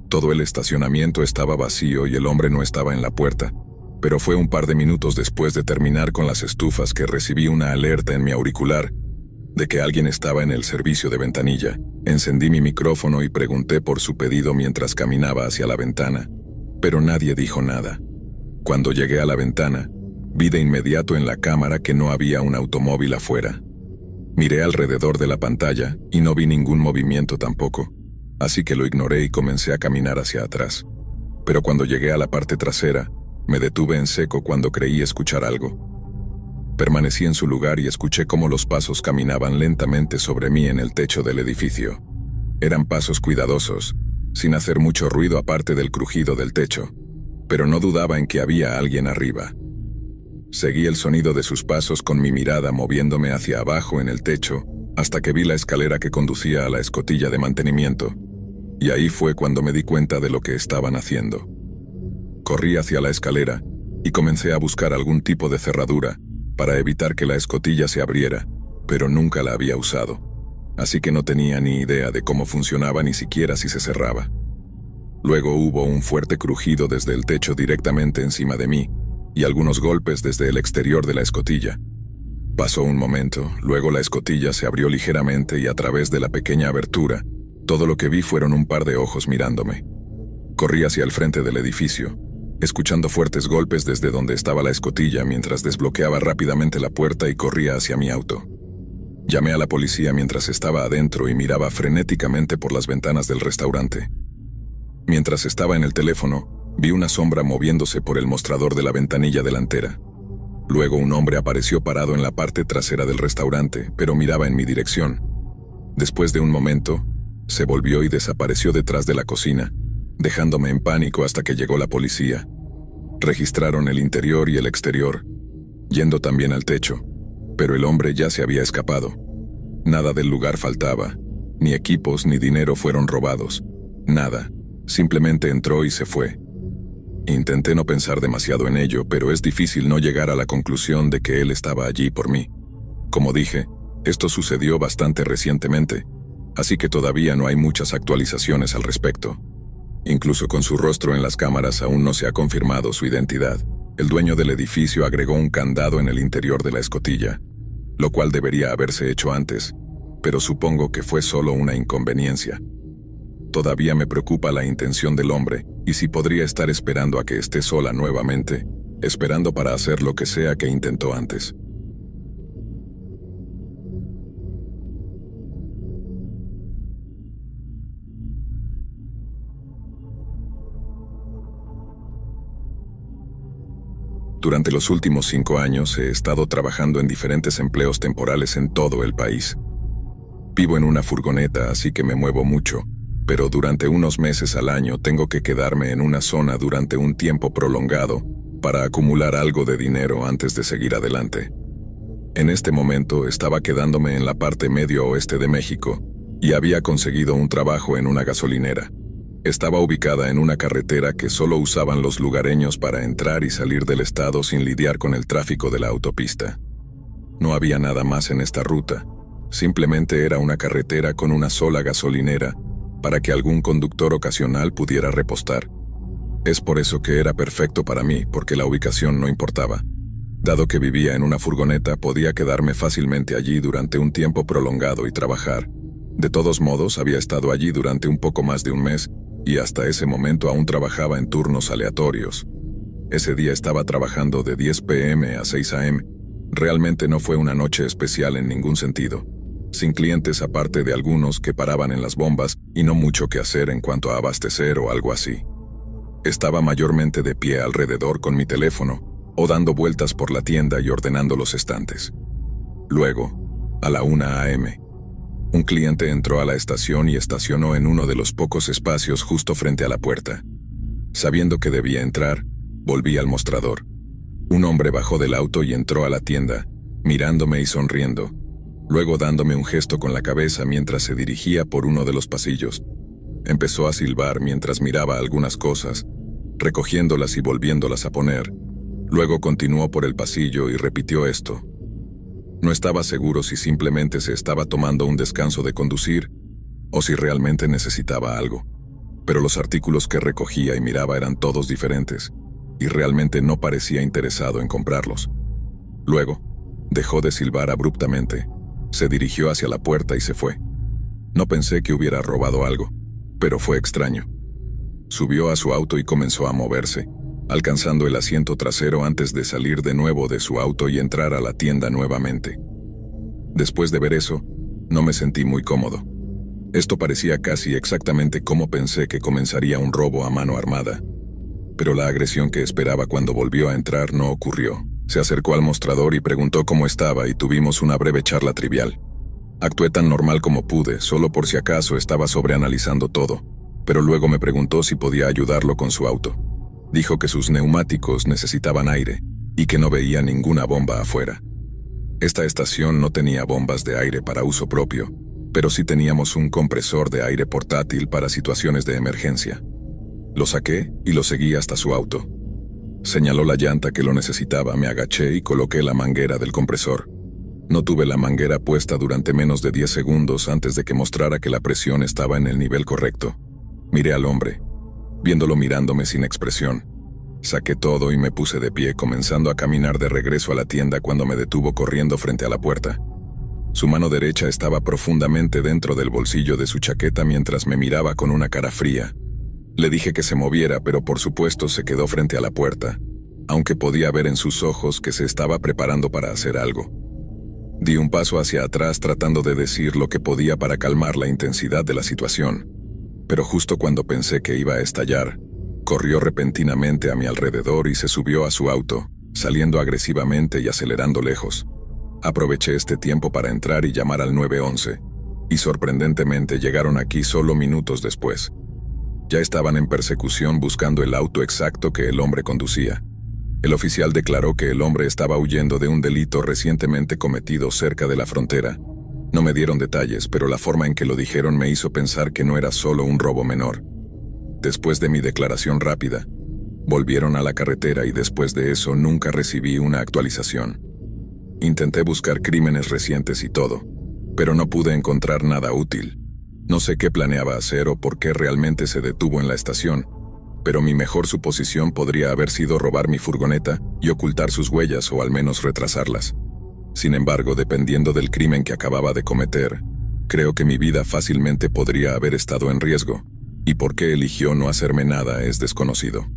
Todo el estacionamiento estaba vacío y el hombre no estaba en la puerta, pero fue un par de minutos después de terminar con las estufas que recibí una alerta en mi auricular de que alguien estaba en el servicio de ventanilla. Encendí mi micrófono y pregunté por su pedido mientras caminaba hacia la ventana, pero nadie dijo nada. Cuando llegué a la ventana, vi de inmediato en la cámara que no había un automóvil afuera. Miré alrededor de la pantalla y no vi ningún movimiento tampoco, así que lo ignoré y comencé a caminar hacia atrás. Pero cuando llegué a la parte trasera, me detuve en seco cuando creí escuchar algo. Permanecí en su lugar y escuché cómo los pasos caminaban lentamente sobre mí en el techo del edificio. Eran pasos cuidadosos, sin hacer mucho ruido aparte del crujido del techo, pero no dudaba en que había alguien arriba. Seguí el sonido de sus pasos con mi mirada moviéndome hacia abajo en el techo hasta que vi la escalera que conducía a la escotilla de mantenimiento, y ahí fue cuando me di cuenta de lo que estaban haciendo. Corrí hacia la escalera y comencé a buscar algún tipo de cerradura para evitar que la escotilla se abriera, pero nunca la había usado, así que no tenía ni idea de cómo funcionaba ni siquiera si se cerraba. Luego hubo un fuerte crujido desde el techo directamente encima de mí y algunos golpes desde el exterior de la escotilla. Pasó un momento, luego la escotilla se abrió ligeramente y a través de la pequeña abertura, todo lo que vi fueron un par de ojos mirándome. Corrí hacia el frente del edificio, escuchando fuertes golpes desde donde estaba la escotilla mientras desbloqueaba rápidamente la puerta y corría hacia mi auto. Llamé a la policía mientras estaba adentro y miraba frenéticamente por las ventanas del restaurante. Mientras estaba en el teléfono, vi una sombra moviéndose por el mostrador de la ventanilla delantera. Luego un hombre apareció parado en la parte trasera del restaurante, pero miraba en mi dirección. Después de un momento, se volvió y desapareció detrás de la cocina, dejándome en pánico hasta que llegó la policía. Registraron el interior y el exterior, yendo también al techo, pero el hombre ya se había escapado. Nada del lugar faltaba, ni equipos ni dinero fueron robados, nada, simplemente entró y se fue. Intenté no pensar demasiado en ello, pero es difícil no llegar a la conclusión de que él estaba allí por mí. Como dije, esto sucedió bastante recientemente, así que todavía no hay muchas actualizaciones al respecto. Incluso con su rostro en las cámaras aún no se ha confirmado su identidad. El dueño del edificio agregó un candado en el interior de la escotilla, lo cual debería haberse hecho antes, pero supongo que fue solo una inconveniencia. Todavía me preocupa la intención del hombre y si podría estar esperando a que esté sola nuevamente, esperando para hacer lo que sea que intentó antes. Durante los últimos 5 años he estado trabajando en diferentes empleos temporales en todo el país. Vivo en una furgoneta, así que me muevo mucho, pero durante unos meses al año tengo que quedarme en una zona durante un tiempo prolongado para acumular algo de dinero antes de seguir adelante. En este momento estaba quedándome en la parte medio oeste de México y había conseguido un trabajo en una gasolinera. Estaba ubicada en una carretera que solo usaban los lugareños para entrar y salir del estado sin lidiar con el tráfico de la autopista. No había nada más en esta ruta, simplemente era una carretera con una sola gasolinera para que algún conductor ocasional pudiera repostar. Es por eso que era perfecto para mí, porque la ubicación no importaba. Dado que vivía en una furgoneta, podía quedarme fácilmente allí durante un tiempo prolongado y trabajar. De todos modos, había estado allí durante un poco más de un mes, y hasta ese momento aún trabajaba en turnos aleatorios. Ese día estaba trabajando de 10 p.m. a 6 a.m. Realmente no fue una noche especial en ningún sentido, sin clientes aparte de algunos que paraban en las bombas y no mucho que hacer en cuanto a abastecer o algo así. Estaba mayormente de pie alrededor con mi teléfono o dando vueltas por la tienda y ordenando los estantes. Luego, a la 1 a.m., un cliente entró a la estación y estacionó en uno de los pocos espacios justo frente a la puerta. Sabiendo que debía entrar, volví al mostrador. Un hombre bajó del auto y entró a la tienda, mirándome y sonriendo, luego dándome un gesto con la cabeza mientras se dirigía por uno de los pasillos. Empezó a silbar mientras miraba algunas cosas, recogiéndolas y volviéndolas a poner. Luego continuó por el pasillo y repitió esto. No estaba seguro si simplemente se estaba tomando un descanso de conducir o si realmente necesitaba algo. pero los artículos que recogía y miraba eran todos diferentes, y realmente no parecía interesado en comprarlos. Luego, dejó de silbar abruptamente, se dirigió hacia la puerta y se fue. No pensé que hubiera robado algo, pero fue extraño. Subió a su auto y comenzó a moverse, alcanzando el asiento trasero antes de salir de nuevo de su auto y entrar a la tienda nuevamente. Después de ver eso, no me sentí muy cómodo. Esto parecía casi exactamente como pensé que comenzaría un robo a mano armada. Pero la agresión que esperaba cuando volvió a entrar no ocurrió. Se acercó al mostrador y preguntó cómo estaba y tuvimos una breve charla trivial. Actué tan normal como pude, solo por si acaso estaba sobreanalizando todo, pero luego me preguntó si podía ayudarlo con su auto. Dijo que sus neumáticos necesitaban aire y que no veía ninguna bomba afuera. Esta estación no tenía bombas de aire para uso propio, pero sí teníamos un compresor de aire portátil para situaciones de emergencia. Lo saqué y lo seguí hasta su auto. Señaló la llanta que lo necesitaba, me agaché y coloqué la manguera del compresor. No tuve la manguera puesta durante menos de 10 segundos antes de que mostrara que la presión estaba en el nivel correcto. Miré al hombre, viéndolo mirándome sin expresión. Saqué todo y me puse de pie, comenzando a caminar de regreso a la tienda cuando me detuvo corriendo frente a la puerta. Su mano derecha estaba profundamente dentro del bolsillo de su chaqueta mientras me miraba con una cara fría. Le dije que se moviera, pero por supuesto se quedó frente a la puerta, aunque podía ver en sus ojos que se estaba preparando para hacer algo. Di un paso hacia atrás tratando de decir lo que podía para calmar la intensidad de la situación, pero justo cuando pensé que iba a estallar, corrió repentinamente a mi alrededor y se subió a su auto, saliendo agresivamente y acelerando lejos. Aproveché este tiempo para entrar y llamar al 911, y sorprendentemente llegaron aquí solo minutos después. Ya estaban en persecución buscando el auto exacto que el hombre conducía. El oficial declaró que el hombre estaba huyendo de un delito recientemente cometido cerca de la frontera. No me dieron detalles, pero la forma en que lo dijeron me hizo pensar que no era solo un robo menor. Después de mi declaración rápida, volvieron a la carretera y después de eso nunca recibí una actualización. Intenté buscar crímenes recientes y todo, pero no pude encontrar nada útil. No sé qué planeaba hacer o por qué realmente se detuvo en la estación, pero mi mejor suposición podría haber sido robar mi furgoneta y ocultar sus huellas o al menos retrasarlas. Sin embargo, dependiendo del crimen que acababa de cometer, creo que mi vida fácilmente podría haber estado en riesgo, y por qué eligió no hacerme nada es desconocido.